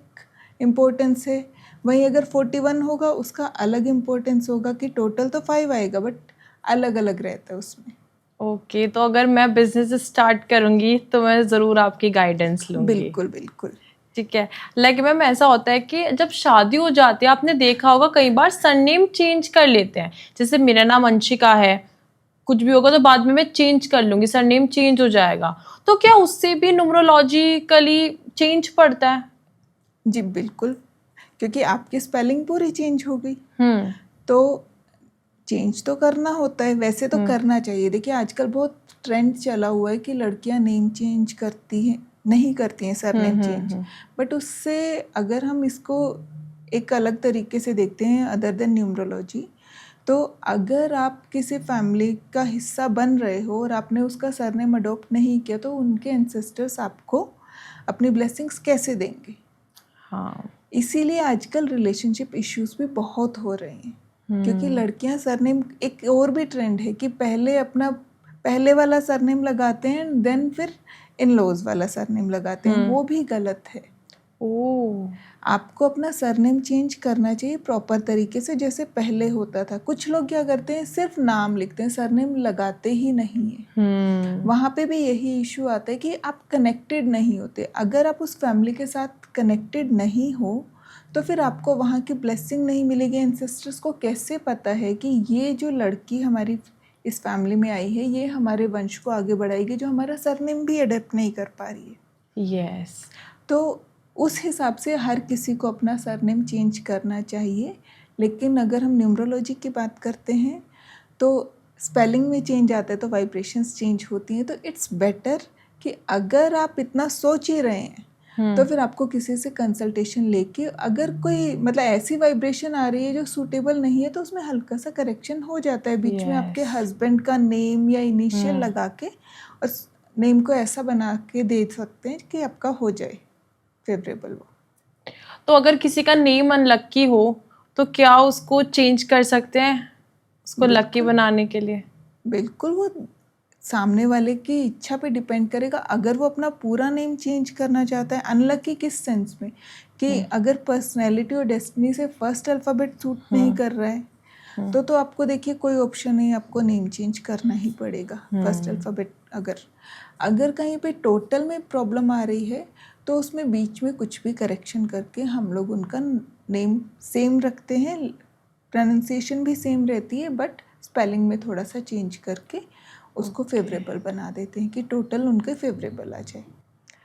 इम्पोर्टेंस है, वहीं अगर 41 होगा उसका अलग इम्पोर्टेंस होगा कि टोटल तो 5 आएगा बट अलग अलग रहता है उसमें। ओके तो अगर मैं बिजनेस स्टार्ट करूंगी तो मैं ज़रूर आपकी गाइडेंस लूंगी। बिल्कुल बिल्कुल ठीक है। लाइक मैम ऐसा होता है कि जब शादी हो जाती है, आपने देखा होगा कई बार सरनेम चेंज कर लेते हैं, जैसे मेरा नाम अंशिका है, कुछ भी होगा तो बाद में मैं चेंज कर लूंगी, सरनेम चेंज हो जाएगा, तो क्या उससे भी न्यूमरोलॉजिकली चेंज पड़ता है? जी बिल्कुल, क्योंकि आपकी स्पेलिंग पूरी चेंज हो गई तो चेंज तो करना होता है। वैसे तो करना चाहिए। देखिए आजकल बहुत ट्रेंड चला हुआ है कि लड़कियां नेम चेंज नहीं करती हैं सरनेम चेंज, बट उससे अगर हम इसको एक अलग तरीके से देखते हैं अदर देन न्यूमरोलॉजी, तो अगर आप किसी फैमिली का हिस्सा बन रहे हो और आपने उसका सरनेम अडॉप्ट नहीं किया तो उनके एंसेस्टर्स आपको अपनी ब्लेसिंग्स कैसे देंगे? हाँ इसीलिए आजकल रिलेशनशिप इश्यूज भी बहुत हो रहे हैं, क्योंकि लड़कियां सरनेम, एक और भी ट्रेंड है कि पहले वाला सरनेम लगाते हैं, देन फिर इन लॉज वाला सरनेम लगाते हैं, वो भी गलत है। ओह, आपको अपना सरनेम चेंज करना चाहिए प्रॉपर तरीके से, जैसे पहले होता था। कुछ लोग क्या करते हैं, सिर्फ नाम लिखते हैं, सरनेम लगाते ही नहीं है। वहाँ पे भी यही इशू आता है कि आप कनेक्टेड नहीं होते। अगर आप उस फैमिली के साथ कनेक्टेड नहीं हो तो फिर आपको वहाँ की ब्लेसिंग नहीं मिलेगी। एंसेस्टर्स को कैसे पता है कि ये जो लड़की हमारी इस फैमिली में आई है, ये हमारे वंश को आगे बढ़ाएगी, जो हमारा सरनेम भी अडेप्ट नहीं कर पा रही है। यस। तो उस हिसाब से हर किसी को अपना सरनेम चेंज करना चाहिए। लेकिन अगर हम न्यूमरोलॉजी की बात करते हैं तो स्पेलिंग में चेंज आता है तो वाइब्रेशंस चेंज होती हैं। तो इट्स बेटर कि अगर आप इतना सोच ही रहे हैं तो फिर आपको किसी से कंसल्टेशन लेके, अगर कोई मतलब ऐसी वाइब्रेशन आ रही है जो सूटेबल नहीं है, तो उसमें हल्का सा करेक्शन हो जाता है। बीच में आपके हस्बैंड का नेम या इनिशियल लगा के और नेम को ऐसा बना के दे सकते हैं कि आपका हो जाए फेवरेबल वो। तो अगर किसी का नेम अनलक्की हो तो क्या उसको चेंज कर सकते हैं, उसको लक्की बनाने के लिए? बिल्कुल, वो सामने वाले की इच्छा पे डिपेंड करेगा। अगर वो अपना पूरा नेम चेंज करना चाहता है, अनलकी किस सेंस में कि अगर पर्सनैलिटी और डेस्टिनी से फर्स्ट अल्फ़ाबेट सूट नहीं कर रहा है तो आपको देखिए कोई ऑप्शन नहीं, आपको नेम चेंज करना ही पड़ेगा। फर्स्ट अल्फ़ाबेट अगर कहीं पे टोटल में प्रॉब्लम आ रही है तो उसमें बीच में कुछ भी करेक्शन करके हम लोग उनका नेम सेम रखते हैं, प्रोनाउंसिएशन भी सेम रहती है, बट स्पेलिंग में थोड़ा सा चेंज करके उसको फेवरेबल बना देते हैं कि टोटल उनके फेवरेबल आ जाए।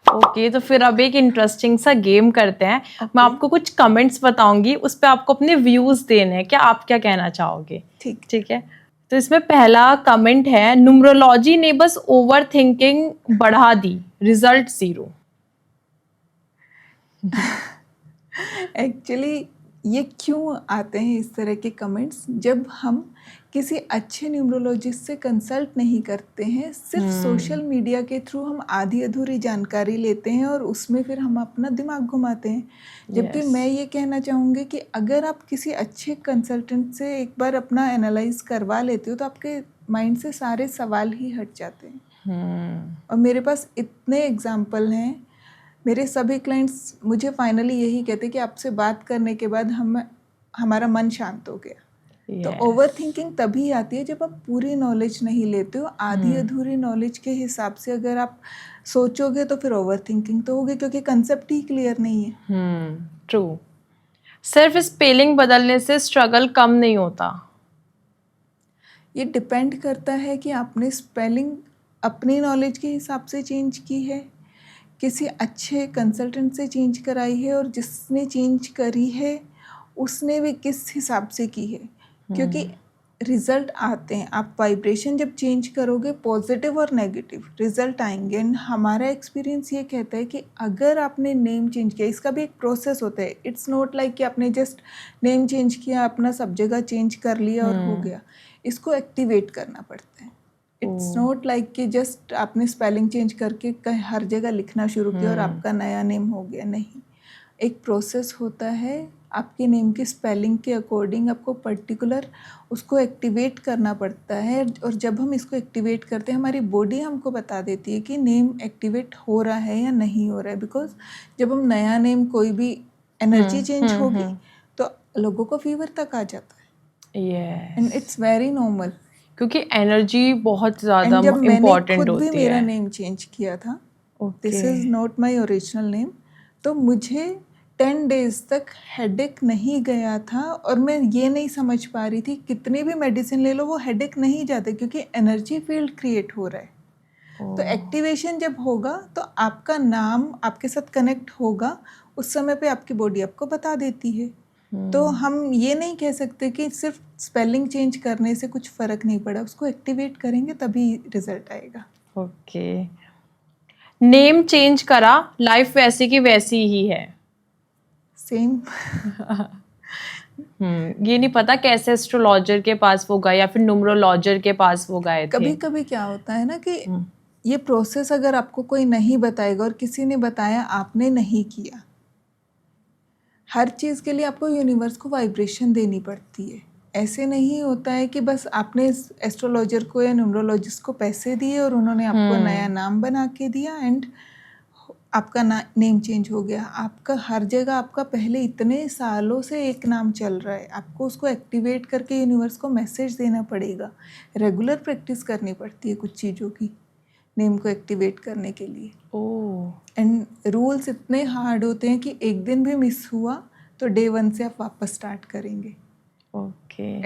ओके, तो फिर अब एक इंटरेस्टिंग सा गेम करते हैं। मैं आपको कुछ कमेंट्स बताऊंगी, उस पर आपको अपने व्यूज देने हैं, क्या आप क्या कहना चाहोगे? ठीक है। तो इसमें पहला कमेंट है, न्यूमरोलॉजी ने बस ओवर थिंकिंग बढ़ा दी, रिजल्ट 0। एक्चुअली ये क्यों आते हैं इस तरह के कमेंट्स, जब हम किसी अच्छे न्यूमरोलॉजिस्ट से कंसल्ट नहीं करते हैं, सिर्फ सोशल मीडिया के थ्रू हम आधी अधूरी जानकारी लेते हैं और उसमें फिर हम अपना दिमाग घुमाते हैं। जबकि मैं ये कहना चाहूँगी कि अगर आप किसी अच्छे कंसल्टेंट से एक बार अपना एनालाइज करवा लेते हो तो आपके माइंड से सारे सवाल ही हट जाते हैं। और मेरे पास इतने एग्जाम्पल हैं, मेरे सभी क्लाइंट्स मुझे फाइनली यही कहते कि आपसे बात करने के बाद हमारा मन शांत हो गया। तो ओवर थिंकिंग तभी आती है जब आप पूरी नॉलेज नहीं लेते हो। आधी अधूरी नॉलेज के हिसाब से अगर आप सोचोगे तो फिर ओवर थिंकिंग तो होगी, क्योंकि कंसेप्ट ही क्लियर नहीं है। ट्रू। सिर्फ स्पेलिंग बदलने से स्ट्रगल कम नहीं होता? ये डिपेंड करता है कि आपने स्पेलिंग अपनी नॉलेज के हिसाब से चेंज की है, किसी अच्छे कंसल्टेंट से चेंज कराई है, और जिसने चेंज करी है उसने भी किस हिसाब से की है। क्योंकि रिज़ल्ट आते हैं, आप वाइब्रेशन जब चेंज करोगे पॉजिटिव और नेगेटिव रिज़ल्ट आएंगे। एंड हमारा एक्सपीरियंस ये कहता है कि अगर आपने नेम चेंज किया, इसका भी एक प्रोसेस होता है। इट्स नॉट लाइक कि आपने जस्ट नेम चेंज किया, अपना सब जगह चेंज कर लिया और हो गया। इसको एक्टिवेट करना पड़ता है। इट्स नॉट लाइक कि जस्ट आपने स्पेलिंग चेंज करके हर जगह लिखना शुरू किया और आपका नया नेम हो गया। नहीं, एक प्रोसेस होता है। आपके नेम की स्पेलिंग के अकॉर्डिंग आपको पर्टिकुलर उसको एक्टिवेट करना पड़ता है। और जब हम इसको एक्टिवेट करते हैं, हमारी बॉडी हमको बता देती है कि नेम एक्टिवेट हो रहा है या नहीं हो रहा है। बिकॉज जब हम नया नेम, कोई भी एनर्जी चेंज होगी तो लोगों को फीवर तक आ जाता है। एंड इट्स वेरी नॉर्मल, क्योंकि एनर्जी बहुत ज़्यादा जब मैंने इम्पोर्टेंट खुद होती भी मेरा है। नेम चेंज किया था, this is not my original name, तो मुझे 10 डेज तक हेडेक नहीं गया था। और मैं ये नहीं समझ पा रही थी, कितनी भी मेडिसिन ले लो वो हेडेक नहीं जाते, क्योंकि एनर्जी फील्ड क्रिएट हो रहा है। तो एक्टिवेशन जब होगा तो आपका नाम आपके साथ कनेक्ट होगा, उस समय पे आपकी बॉडी आपको बता देती है। तो हम ये नहीं कह सकते कि सिर्फ स्पेलिंग चेंज करने से कुछ फ़र्क नहीं पड़ा, उसको एक्टिवेट करेंगे तभी रिजल्ट आएगा। ओके। नेम चेंज करा, लाइफ वैसी की वैसी ही है? सेम। ये नहीं पता कैसे एस्ट्रोलॉजर के पास वो गए या फिर न्यूमरोलॉजर के पास वो गए थे। कभी कभी क्या होता है ना कि ये प्रोसेस अगर आपको कोई नहीं बताएगा और किसी ने बताया, आपने नहीं किया, हर चीज़ के लिए आपको यूनिवर्स को वाइब्रेशन देनी पड़ती है। ऐसे नहीं होता है कि बस आपने एस्ट्रोलॉजर को या न्यूमरोलॉजिस्ट को पैसे दिए और उन्होंने आपको नया नाम बना के दिया एंड आपका नेम चेंज हो गया। आपका हर जगह आपका पहले इतने सालों से एक नाम चल रहा है, आपको उसको एक्टिवेट करके यूनिवर्स को मैसेज देना पड़ेगा। रेगुलर प्रैक्टिस करनी पड़ती है कुछ चीज़ों की नेम को एक्टिवेट करने के लिए। एंड रूल्स इतने हार्ड होते हैं कि एक दिन भी मिस हुआ तो डे 1 से आप वापस स्टार्ट करेंगे।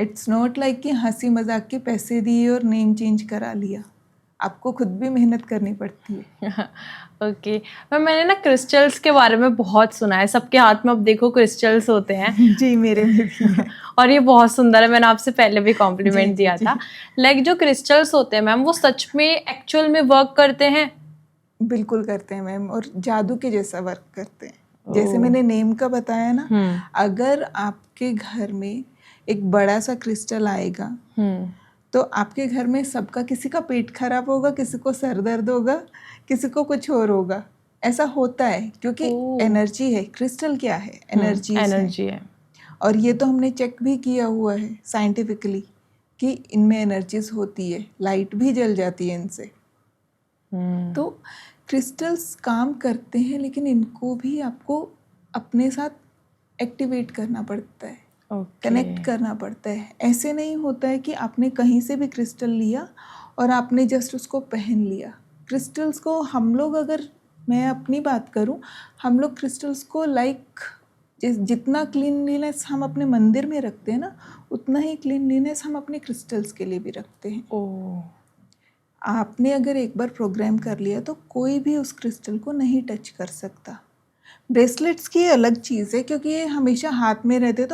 इट्स नॉट लाइक कि हंसी मजाक के पैसे दिए और नेम चेंज करा लिया, आपको खुद भी मेहनत करनी पड़ती है। ओके मैम, मैंने ना क्रिस्टल्स के बारे में बहुत सुना है, सबके हाथ में अब देखो क्रिस्टल्स होते हैं। जी मेरे में भी है। और ये बहुत सुंदर है, मैंने आपसे पहले भी कॉम्प्लीमेंट दिया था। लाइक जो क्रिस्टल्स होते हैं मैम, वो सच में एक्चुअल में वर्क करते हैं? बिल्कुल करते हैं मैम, और जादू के जैसा वर्क करते हैं। जैसे मैंने नेम का बताया ना, अगर आपके घर में एक बड़ा सा क्रिस्टल आएगा तो आपके घर में सबका, किसी का पेट खराब होगा, किसी को सर दर्द होगा, किसी को कुछ और होगा। ऐसा होता है क्योंकि एनर्जी है। क्रिस्टल क्या है? एनर्जी है। और ये तो हमने चेक भी किया हुआ है साइंटिफिकली कि इनमें एनर्जीज होती है, लाइट भी जल जाती है इनसे। तो क्रिस्टल्स काम करते हैं, लेकिन इनको भी आपको अपने साथ एक्टिवेट करना पड़ता है, कनेक्ट करना पड़ता है। ऐसे नहीं होता है कि आपने कहीं से भी क्रिस्टल लिया और आपने जस्ट उसको पहन लिया। क्रिस्टल्स को हम लोग, अगर मैं अपनी बात करूं, हम लोग क्रिस्टल्स को जितना क्लीनलीनेस हम अपने मंदिर में रखते हैं ना, उतना ही क्लीनलीनेस हम अपने क्रिस्टल्स के लिए भी रखते हैं। आपने अगर एक बार प्रोग्राम कर लिया तो कोई भी उस क्रिस्टल को नहीं टच कर सकता। ब्रेसलेट्स की अलग चीज़ है क्योंकि ये हमेशा हाथ में रहते हैं,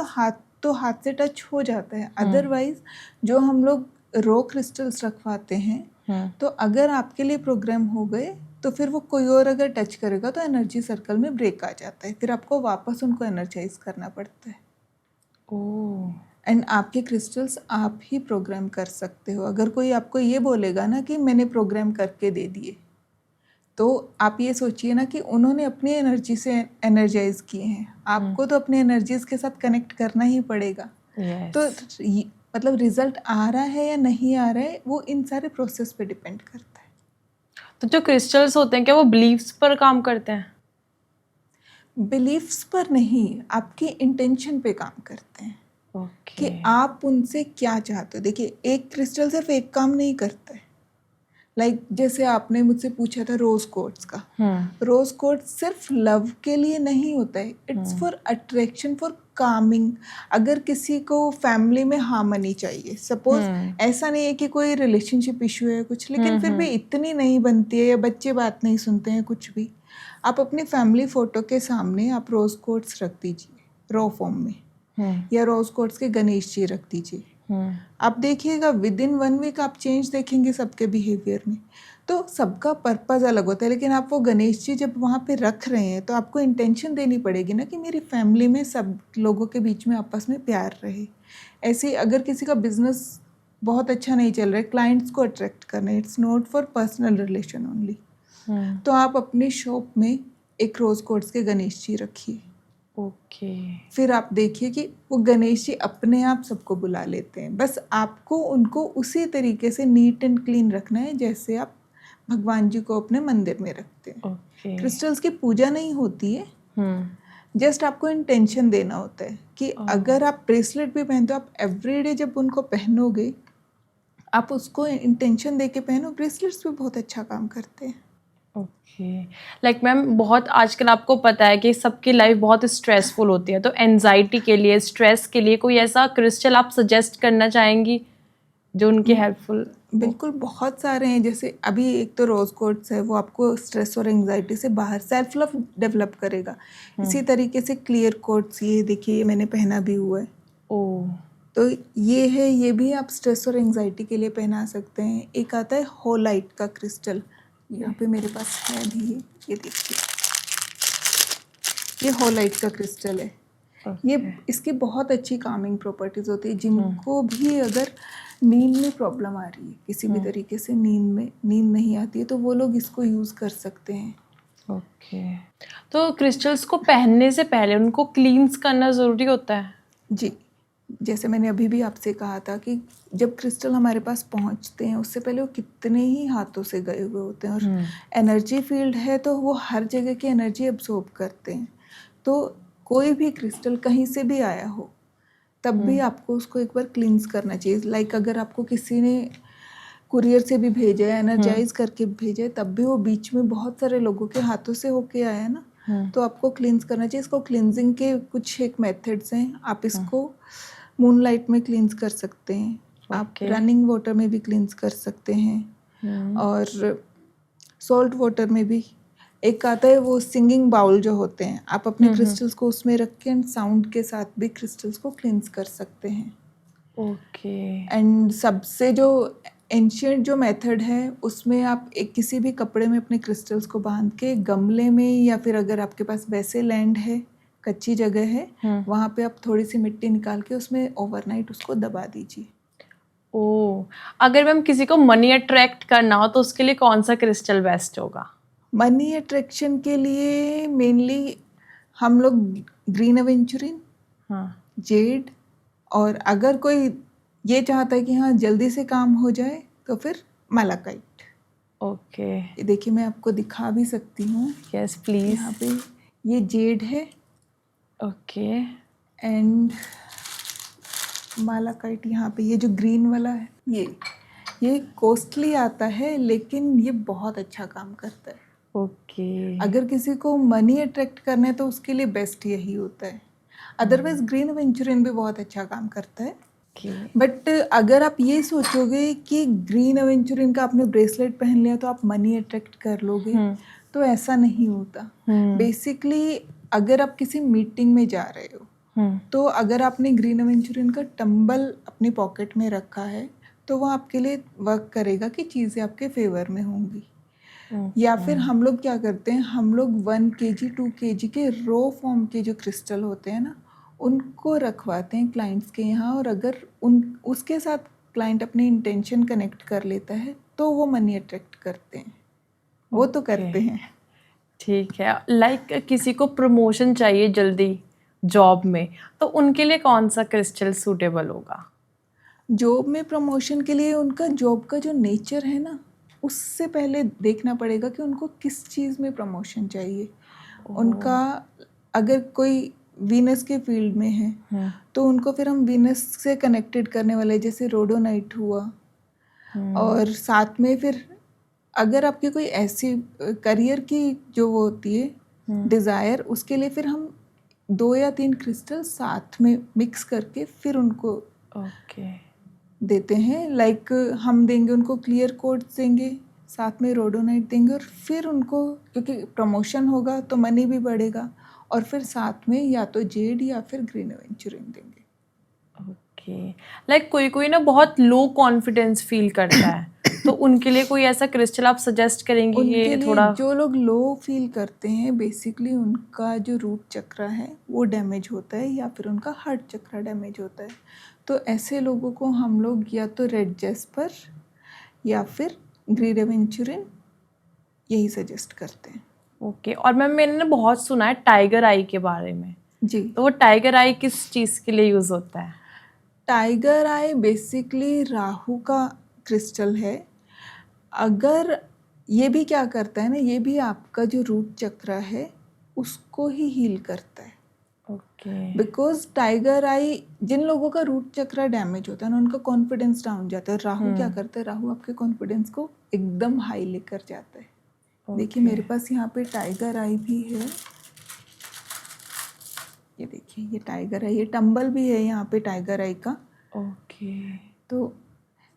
तो हाथ से टच हो जाता है। अदरवाइज जो हम लोग रो क्रिस्टल्स रखवाते हैं, तो अगर आपके लिए प्रोग्राम हो गए तो फिर वो कोई और अगर टच करेगा तो एनर्जी सर्कल में ब्रेक आ जाता है, फिर आपको वापस उनको एनर्जाइज करना पड़ता है। एंड आपके क्रिस्टल्स आप ही प्रोग्राम कर सकते हो। अगर कोई आपको ये बोलेगा ना कि मैंने प्रोग्राम करके दे दिए, तो आप ये सोचिए ना कि उन्होंने अपनी एनर्जी से एनर्जाइज किए हैं, आपको तो अपनी एनर्जीज के साथ कनेक्ट करना ही पड़ेगा। तो मतलब रिजल्ट आ रहा है या नहीं आ रहा है, वो इन सारे प्रोसेस पे डिपेंड करता है। तो जो क्रिस्टल्स होते हैं, क्या वो बिलीफ्स पर काम करते हैं? बिलीफ्स पर नहीं, आपकी इंटेंशन पे काम करते हैं। कि आप उनसे क्या चाहते हो। देखिए, एक क्रिस्टल सिर्फ एक काम नहीं करता है। जैसे आपने मुझसे पूछा था रोज कोर्ट्स का, रोज कोर्ट्स सिर्फ लव के लिए नहीं होता है, it's for attraction, for Kameng. अगर किसी को फैमिली में हार्मनी चाहिए, सपोज ऐसा नहीं है कि कोई रिलेशनशिप इशू है कुछ, लेकिन फिर भी इतनी नहीं बनती है या बच्चे बात नहीं सुनते हैं कुछ भी, आप अपनी फैमिली फोटो के सामने आप रोज कोर्ट्स रख दीजिए रॉ फॉर्म में, या रोज कोर्ट्स के गणेश जी रख दीजिए। आप देखिएगा विदिन 1 वीक आप चेंज देखेंगे सबके बिहेवियर में। तो सबका पर्पज़ अलग होता है, लेकिन आप वो गणेश जी जब वहाँ पे रख रहे हैं तो आपको इंटेंशन देनी पड़ेगी ना कि मेरी फैमिली में सब लोगों के बीच में आपस में प्यार रहे। ऐसे अगर किसी का बिजनेस बहुत अच्छा नहीं चल रहा है, क्लाइंट्स को अट्रैक्ट करना, it's not for personal relation only, तो आप अपनी शॉप में एक रोज कोर्ट्स के गणेश जी रखिए। फिर आप देखिए कि वो गणेश जी अपने आप सबको बुला लेते हैं। बस आपको उनको उसी तरीके से नीट एंड क्लीन रखना है जैसे आप भगवान जी को अपने मंदिर में रखते हैं। क्रिस्टल्स की पूजा नहीं होती है, जस्ट आपको इंटेंशन देना होता है कि अगर आप ब्रेसलेट भी पहनते हो, आप एवरीडे जब उनको पहनोगे, आप उसको इंटेंशन दे के पहनो। ब्रेसलेट्स भी बहुत अच्छा काम करते हैं। लाइक मैम, बहुत आजकल आपको पता है कि सबकी लाइफ बहुत स्ट्रेसफुल होती है, तो एंजाइटी के लिए, स्ट्रेस के लिए कोई ऐसा क्रिस्टल आप सजेस्ट करना चाहेंगी जो उनकी हेल्पफुल? बिल्कुल, बहुत सारे हैं। जैसे अभी एक तो रोज कोर्ट्स है, वो आपको स्ट्रेस और एंजाइटी से बाहर सेल्फ लव डेवलप करेगा। इसी तरीके से क्लियर कोर्ट्स, ये देखिए, ये मैंने पहना भी हुआ है। तो ये है, ये भी आप स्ट्रेस और एंजाइटी के लिए पहना सकते हैं। एक आता है होलाइट का क्रिस्टल, यहाँ पे मेरे पास है भी, ये देखिए, ये होलाइट का क्रिस्टल है। ये इसकी बहुत अच्छी कामिंग प्रॉपर्टीज होती है। जिनको भी अगर नींद में प्रॉब्लम आ रही है, किसी भी तरीके से नींद नहीं आती है, तो वो लोग इसको यूज़ कर सकते हैं। ओके। तो क्रिस्टल्स को पहनने से पहले उनको क्लींस करना ज़रूरी होता है? जी, जैसे मैंने अभी भी आपसे कहा था कि जब क्रिस्टल हमारे पास पहुंचते हैं उससे पहले वो कितने ही हाथों से गए हुए होते हैं, और एनर्जी फील्ड है तो वो हर जगह की एनर्जी अब्सॉर्ब करते हैं। तो कोई भी क्रिस्टल कहीं से भी आया हो तब भी आपको उसको एक बार क्लींस करना चाहिए। लाइक अगर आपको किसी ने कुरियर से भी भेजा है, एनर्जाइज करके भेजा है, तब भी वो बीच में बहुत सारे लोगों के हाथों से होके आया है ना, तो आपको क्लींस करना चाहिए। इसको क्लींजिंग के कुछ एक मेथड्स हैं। आप इसको मूनलाइट में क्लींस कर सकते हैं, आप रनिंग वाटर में भी क्लींस कर सकते हैं, और सॉल्ट वाटर में भी। एक आता है वो सिंगिंग बाउल जो होते हैं, आप अपने क्रिस्टल्स को उसमें रख के एंड साउंड के साथ भी क्रिस्टल्स को क्लींस कर सकते हैं। ओके। एंड सबसे जो एंशियंट जो मेथड है उसमें आप एक किसी भी कपड़े में अपने क्रिस्टल्स को बांध के गमले में, या फिर अगर आपके पास वैसे लैंड है, कच्ची जगह है, वहाँ पे आप थोड़ी सी मिट्टी निकाल के उसमें ओवरनाइट उसको दबा दीजिए। ओ, अगर मैम किसी को मनी अट्रैक्ट करना हो तो उसके लिए कौन सा क्रिस्टल बेस्ट होगा? मनी अट्रैक्शन के लिए मेनली हम लोग ग्रीन एवेंचुरिन, जेड, और अगर कोई ये चाहता है कि हाँ जल्दी से काम हो जाए तो फिर मैलाकाइट। ओके। ये देखिए मैं आपको दिखा भी सकती हूँ। Yes please. यहाँ पे ये जेड है ओके। एंड मैलाकाइट यहाँ पे, ये जो ग्रीन वाला है ये कॉस्टली आता है लेकिन ये बहुत अच्छा काम करता है। ओके। अगर किसी को मनी अट्रैक्ट करना है तो उसके लिए बेस्ट यही होता है। अदरवाइज ग्रीन एवेंचुरिन भी बहुत अच्छा काम करता है। बट अगर आप ये सोचोगे कि ग्रीन एवेंचुरिन का आपने ब्रेसलेट पहन लिया तो आप मनी अट्रैक्ट कर लोगे, तो ऐसा नहीं होता। बेसिकली अगर आप किसी मीटिंग में जा रहे हो तो अगर आपने ग्रीन एवेंचुरिन का टंबल अपनी पॉकेट में रखा है तो वो आपके लिए वर्क करेगा कि चीज़ें आपके फेवर में होंगी। या फिर हम लोग क्या करते हैं, हम लोग 1 kg 2 kg के रो फॉर्म के जो क्रिस्टल होते हैं ना, उनको रखवाते हैं क्लाइंट्स के यहाँ, और अगर उसके साथ क्लाइंट अपनी इंटेंशन कनेक्ट कर लेता है तो वो मनी अट्रैक्ट करते हैं। वो तो करते हैं। ठीक है। लाइक किसी को प्रमोशन चाहिए जल्दी जॉब में, तो उनके लिए कौन सा क्रिस्टल सूटेबल होगा? जॉब में प्रमोशन के लिए उनका जॉब का जो नेचर है ना, उससे पहले देखना पड़ेगा कि उनको किस चीज़ में प्रमोशन चाहिए। उनका अगर कोई वीनस के फील्ड में है तो उनको फिर हम वीनस से कनेक्टेड करने वाले, जैसे रोडोनाइट हुआ, और साथ में फिर अगर आपकी कोई ऐसी करियर की जो वो होती है डिज़ायर, उसके लिए फिर हम 2 या 3 क्रिस्टल साथ में मिक्स करके फिर उनको देते हैं। लाइक हम देंगे उनको क्लियर कोड्स देंगे, साथ में रोडोनाइट देंगे, और फिर उनको क्योंकि प्रमोशन होगा तो मनी भी बढ़ेगा, और फिर साथ में या तो जेड या फिर ग्रीन एवेंचुरिन देंगे। ओके। लाइक कोई ना बहुत लो कॉन्फिडेंस फील करता है तो उनके लिए कोई ऐसा क्रिस्टल आप सजेस्ट करेंगे? उनके ये लिए थोड़ा जो लोग लो फील करते हैं, बेसिकली उनका जो रूट चक्र है वो डैमेज होता है, या फिर उनका हार्ट चक्र डैमेज होता है। तो ऐसे लोगों को हम लोग या तो रेड जेस्पर या फिर ग्रीन एवेंचुरिन यही सजेस्ट करते हैं। ओके। और मैम मैंने ना बहुत सुना है टाइगर आई के बारे में। जी, तो वो टाइगर आई किस चीज़ के लिए यूज़ होता है? टाइगर आई बेसिकली राहु का क्रिस्टल है। अगर ये भी क्या करता है ना, ये भी आपका जो रूट चक्र है उसको ही हील करता है। ओके। बिकॉज टाइगर आई, जिन लोगों का रूट चक्र डैमेज होता है ना, उनका कॉन्फिडेंस डाउन जाता है। राहु क्या करता है, राहु आपके कॉन्फिडेंस को एकदम हाई लेकर जाता है। देखिए मेरे पास यहाँ पे टाइगर आई भी है, ये देखिए ये टाइगर आई, ये टंबल भी है यहाँ पे टाइगर आई का। ओके। तो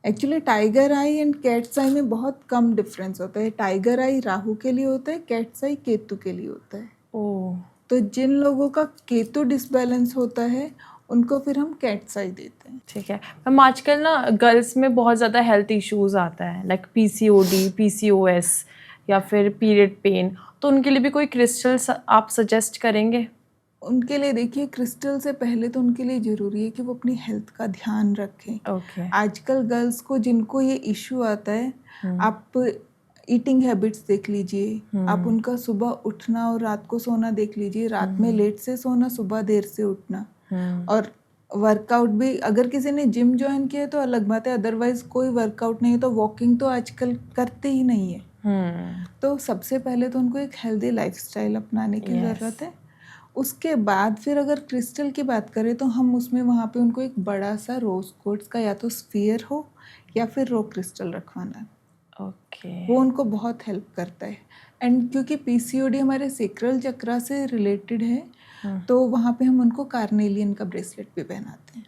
actually tiger eye and cat's eye में बहुत कम डिफरेंस होता है। टाइगर आई राहु के लिए होता है, कैट्स आई केतु के लिए होता है। ओह। तो जिन लोगों का केतु डिसबैलेंस होता है उनको फिर हम कैट्स आई देते हैं। ठीक है मैम। आजकल ना गर्ल्स में बहुत ज़्यादा हेल्थ इश्यूज आता है, लाइक PCOD, PCOS या फिर पीरियड पेन, तो उनके लिए भी कोई क्रिस्टल्स आप सजेस्ट करेंगे? उनके लिए देखिए, क्रिस्टल से पहले तो उनके लिए ज़रूरी है कि वो अपनी हेल्थ का ध्यान रखें। ओके। आजकल गर्ल्स को जिनको ये इशू आता है, आप ईटिंग हैबिट्स देख लीजिए, आप उनका सुबह उठना और रात को सोना देख लीजिए, रात में लेट से सोना, सुबह देर से उठना। और वर्कआउट भी, अगर किसी ने जिम ज्वाइन किया है तो अलग बात है, अदरवाइज कोई वर्कआउट नहीं है तो वॉकिंग तो आजकल करते ही नहीं है। तो सबसे पहले तो उनको एक हेल्दी लाइफस्टाइल अपनाने की ज़रूरत है। उसके बाद फिर अगर क्रिस्टल की बात करें तो हम उसमें वहाँ पे उनको एक बड़ा सा रोज कोर्ट्स का या तो स्फीयर हो या फिर रो क्रिस्टल रखवाना है। वो उनको बहुत हेल्प करता है। एंड क्योंकि पीसीओडी हमारे सेक्रल चक्रा से रिलेटेड है तो वहाँ पे हम उनको कार्नेलियन का ब्रेसलेट भी पहनाते हैं।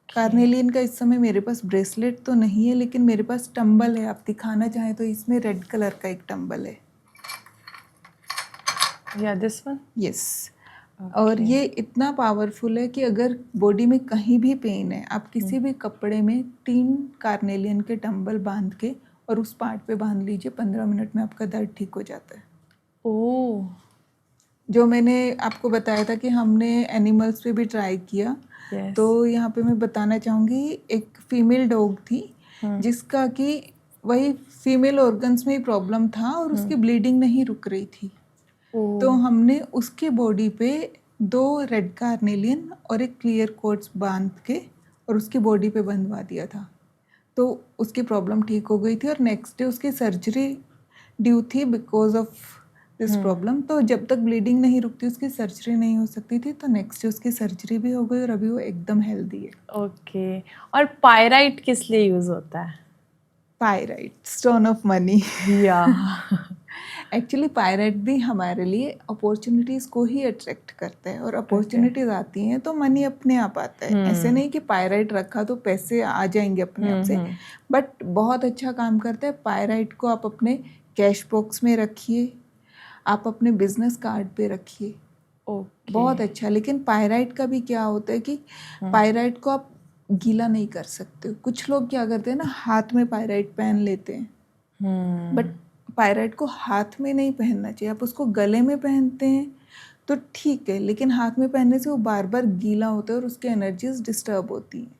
कार्नेलियन का इस समय मेरे पास ब्रेसलेट तो नहीं है, लेकिन मेरे पास टंबल है, आप दिखाना चाहें तो इसमें रेड कलर का एक टंबल है। This one? यस। और ये इतना पावरफुल है कि अगर बॉडी में कहीं भी पेन है, आप किसी भी कपड़े में 3 कार्नेलियन के टंबल बांध के और उस पार्ट पे बांध लीजिए, 15 मिनट में आपका दर्द ठीक हो जाता है। ओह, जो मैंने आपको बताया था कि हमने एनिमल्स पे भी ट्राई किया। तो यहाँ पे मैं बताना चाहूँगी, एक फीमेल डॉग थी जिसका कि वही फीमेल ऑर्गन्स में ही प्रॉब्लम था और उसकी ब्लीडिंग नहीं रुक रही थी। तो हमने उसकी बॉडी पे 2 रेड कार्नेलियन और एक क्लियर कोट्स बांध के और उसकी बॉडी पे बंधवा दिया था। तो उसकी प्रॉब्लम ठीक हो गई थी और नेक्स्ट डे उसकी सर्जरी ड्यू थी बिकॉज ऑफ दिस प्रॉब्लम। तो जब तक ब्लीडिंग नहीं रुकती उसकी सर्जरी नहीं हो सकती थी, तो नेक्स्ट डे उसकी सर्जरी भी हो गई और अभी वो एकदम हेल्दी है। ओके। और पायराइट किस लिए यूज होता है? Pyrite, stone of money. या एक्चुअली पायराइट भी हमारे लिए अपॉर्चुनिटीज़ को ही अट्रैक्ट करता है, और अपॉर्चुनिटीज़ आती हैं तो मनी अपने आप आता है। ऐसे नहीं कि पायराइट रखा तो पैसे आ जाएंगे अपने आप से, बट बहुत अच्छा काम करता है। पायराइट को आप अपने कैश बॉक्स में रखिए, आप अपने बिजनेस कार्ड पे रखिए, बहुत अच्छा। लेकिन पायराइट का भी क्या होता है कि पायराइट को आप गीला नहीं कर सकते हो। कुछ लोग क्या करते हैं ना, हाथ में पायराइट पहन लेते हैं, बट पायराइट को हाथ में नहीं पहनना चाहिए। आप उसको गले में पहनते हैं तो ठीक है, लेकिन हाथ में पहनने से वो बार बार गीला होता है और उसकी एनर्जीज डिस्टर्ब होती हैं।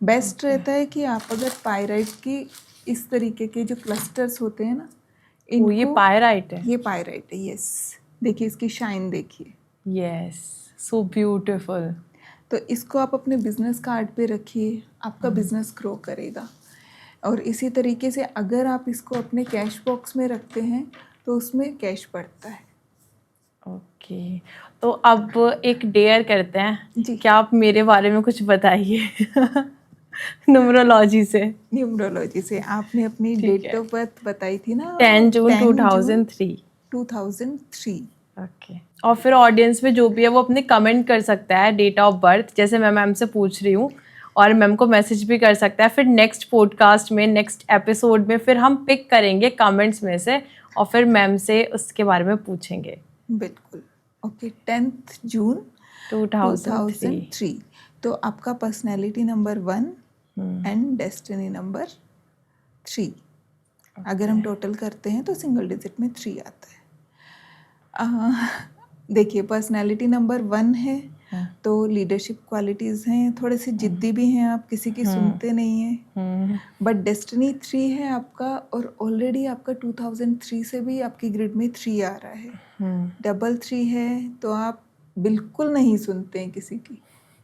बेस्ट रहता है कि आप अगर पायराइट की इस तरीके के जो क्लस्टर्स होते हैं ना, इनको, ये पायराइट है? ये पायराइट है, यस। देखिए इसकी शाइन देखिए, यस, सो ब्यूटीफुल। तो इसको आप अपने बिजनेस कार्ड पे रखिए, आपका बिजनेस ग्रो करेगा। और इसी तरीके से अगर आप इसको अपने कैश बॉक्स में रखते हैं तो उसमें कैश बढ़ता है। ओके, तो अब एक डेयर करते हैं जी। क्या आप मेरे बारे में कुछ बताइए न्यूमरोलॉजी से। न्यूमरोलॉजी से आपने अपनी डेट ऑफ बर्थ बताई थी ना, 10 जून 2003। 2003। ओके। और फिर ऑडियंस में जो भी है वो अपने कमेंट कर सकता है डेट ऑफ बर्थ, जैसे मैं मैम से पूछ रही हूँ, और मैम को मैसेज भी कर सकता है। फिर नेक्स्ट पॉडकास्ट में, नेक्स्ट एपिसोड में फिर हम पिक करेंगे कमेंट्स में से और फिर मैम से उसके बारे में पूछेंगे। बिल्कुल। ओके, 10 जून 2003। तो आपका personality number 1 and destiny number 3। अगर हम टोटल करते हैं तो सिंगल डिजिट में 3 आता है। देखिए, पर्सनैलिटी नंबर 1 है तो लीडरशिप क्वालिटीज़ हैं, थोड़े से जिद्दी भी हैं, आप किसी की सुनते नहीं हैं। बट डेस्टिनी 3 है आपका, और ऑलरेडी आपका 2003 से भी आपकी ग्रिड में 3 आ रहा है। डबल 3 है तो आप बिल्कुल नहीं सुनते हैं किसी की,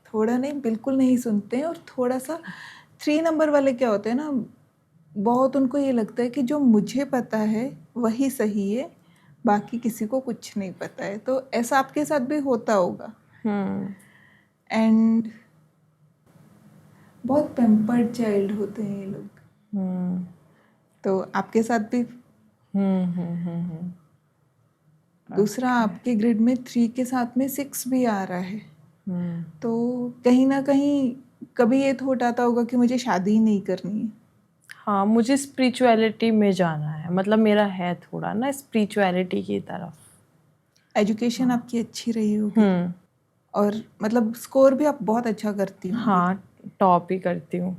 थोड़ा नहीं, बिल्कुल नहीं सुनते हैं। और थोड़ा सा 3 नंबर वाले क्या होते हैं ना, बहुत उनको ये लगता है कि जो मुझे पता है वही सही है, बाकी किसी को कुछ नहीं पता है। तो ऐसा आपके साथ भी होता होगा। एंड बहुत पैम्पर्ड चाइल्ड होते हैं ये लोग। तो आपके साथ भी। दूसरा, आपके ग्रिड में 3 के साथ में 6 भी आ रहा है। तो कहीं ना कहीं कभी ये थॉट आता होगा कि मुझे शादी ही नहीं करनी है। हाँ, मुझे स्पिरिचुअलिटी में जाना है, मतलब मेरा है थोड़ा ना स्पिरिचुअलिटी की तरफ। एजुकेशन आपकी अच्छी रही होगी और मतलब स्कोर भी आप बहुत अच्छा करती हूँ। हाँ, टॉप ही करती हूँ।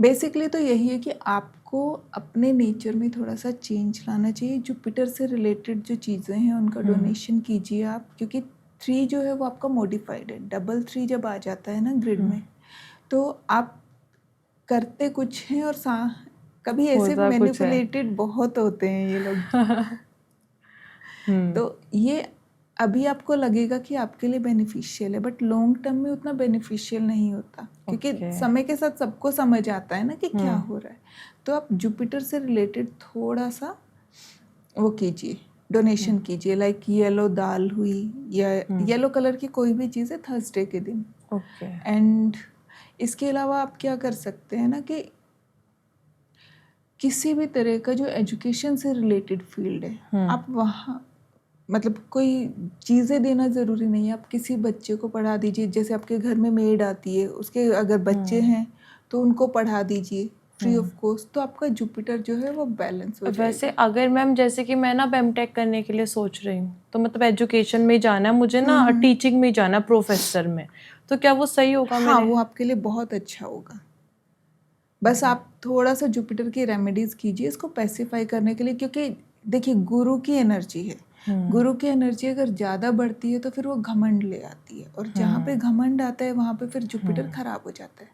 बेसिकली तो यही है कि आपको अपने नेचर में थोड़ा सा चेंज लाना चाहिए। जुपिटर से रिलेटेड जो चीज़ें हैं उनका डोनेशन कीजिए आप, क्योंकि 3 जो है वो आपका मॉडिफाइड है। डबल 3 जब आ जाता है ना ग्रिड में, तो आप करते कुछ हैं और कभी ऐसे होता कुछ है। मैनिपुलेटेड बहुत होते हैं ये लोग। तो ये अभी आपको लगेगा कि आपके लिए बेनिफिशियल है, बट लॉन्ग टर्म में उतना बेनिफिशियल नहीं होता, क्योंकि समय के साथ सबको समझ आता है ना कि क्या हो रहा है। तो आप जुपिटर से रिलेटेड थोड़ा सा वो कीजिए, डोनेशन कीजिए, लाइक येलो दाल हुई या येलो कलर की कोई भी चीज़ है थर्सडे के दिन। एंड इसके अलावा आप क्या कर सकते हैं ना कि किसी भी तरह का जो एजुकेशन से रिलेटेड फील्ड है, आप वहाँ मतलब कोई चीज़ें देना ज़रूरी नहीं है, आप किसी बच्चे को पढ़ा दीजिए। जैसे आपके घर में मेड आती है, उसके अगर बच्चे हैं तो उनको पढ़ा दीजिए फ्री ऑफ कॉस्ट, तो आपका जुपिटर जो है वो बैलेंस हो जाएगा। वैसे अगर मैम जैसे कि मैं ना एमटेक करने के लिए सोच रही हूँ, तो मतलब एजुकेशन में ही जाना है मुझे ना, टीचिंग में ही जाना है, प्रोफेसर में, तो क्या वो सही होगा? हाँ, वो आपके लिए बहुत अच्छा होगा। बस आप थोड़ा सा जुपिटर की रेमेडीज कीजिए इसको पैसिफाई करने के लिए, क्योंकि देखिए गुरु की एनर्जी है, गुरु की एनर्जी अगर ज़्यादा बढ़ती है तो फिर वो घमंड ले आती है, और जहाँ पे घमंड आता है वहाँ पे फिर जुपिटर खराब हो जाता है।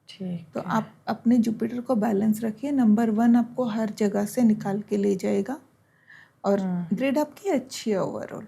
ठीक, तो आप अपने जुपिटर को बैलेंस रखिए। नंबर 1 आपको हर जगह से निकाल के ले जाएगा, और ग्रेड आपकी अच्छी है ओवरऑल।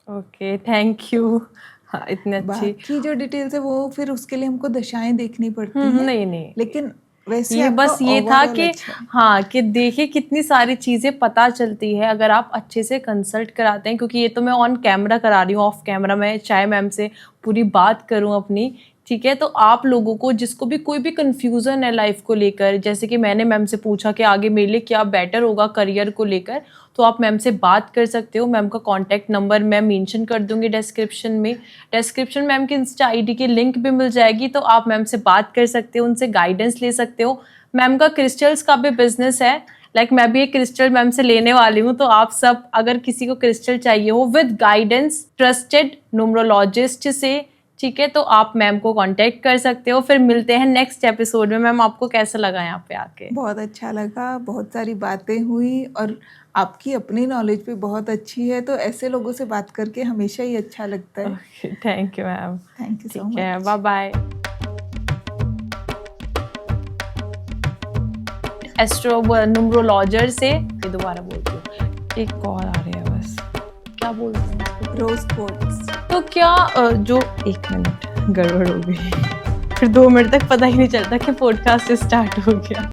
Okay, thank you. हाँ, इतने अच्छी। बाकी जो डिटेल्स है वो फिर उसके लिए हमको दशाएं देखनी पड़ती हैं। नहीं, लेकिन वैसे ये बस ये था कि अच्छा हाँ, कि देखिए कितनी सारी चीज़ें पता चलती है अगर आप अच्छे से कंसल्ट कराते हैं, क्योंकि ये तो मैं ऑन कैमरा करा रही हूँ, ऑफ कैमरा मैं चाहे मैम से पूरी बात करूँ अपनी, ठीक है। तो आप लोगों को जिसको भी कोई भी कंफ्यूजन है लाइफ को लेकर, जैसे कि मैंने मैम से पूछा कि आगे मेरे लिए क्या बेटर होगा करियर को लेकर, तो आप मैम से बात कर सकते हो। मैम का कॉन्टैक्ट नंबर मैं मेंशन कर दूंगी डिस्क्रिप्शन में। डिस्क्रिप्शन मैम की इंस्टा आईडी की लिंक भी मिल जाएगी, तो आप मैम से बात कर सकते हो, उनसे गाइडेंस ले सकते हो। मैम का क्रिस्टल्स का भी बिजनेस है, लाइक मैं भी एक क्रिस्टल मैम से लेने वाली हूँ, तो आप सब अगर किसी को क्रिस्टल चाहिए हो विद गाइडेंस ट्रस्टेड न्यूमरोलॉजिस्ट से, ठीक है, तो आप मैम को कांटेक्ट कर सकते हो। फिर मिलते हैं नेक्स्ट एपिसोड में। मैम आपको कैसा लगा यहाँ पे आके? बहुत अच्छा लगा, बहुत सारी बातें हुई, और आपकी अपनी नॉलेज भी बहुत अच्छी है, तो ऐसे लोगों से बात करके हमेशा ही अच्छा लगता है। Thank you ma'am. Thank you so ठीक है, much. Bye bye. Astro numerologist से ये दोबारा बोलती हूँ, एक कॉल आ रही है बस, क्या बोलते हैं, रोज कोट्स। तो क्या जो 1 मिनट गड़बड़ हो गई, फिर 2 मिनट तक पता ही नहीं चलता कि पॉडकास्ट स्टार्ट हो गया।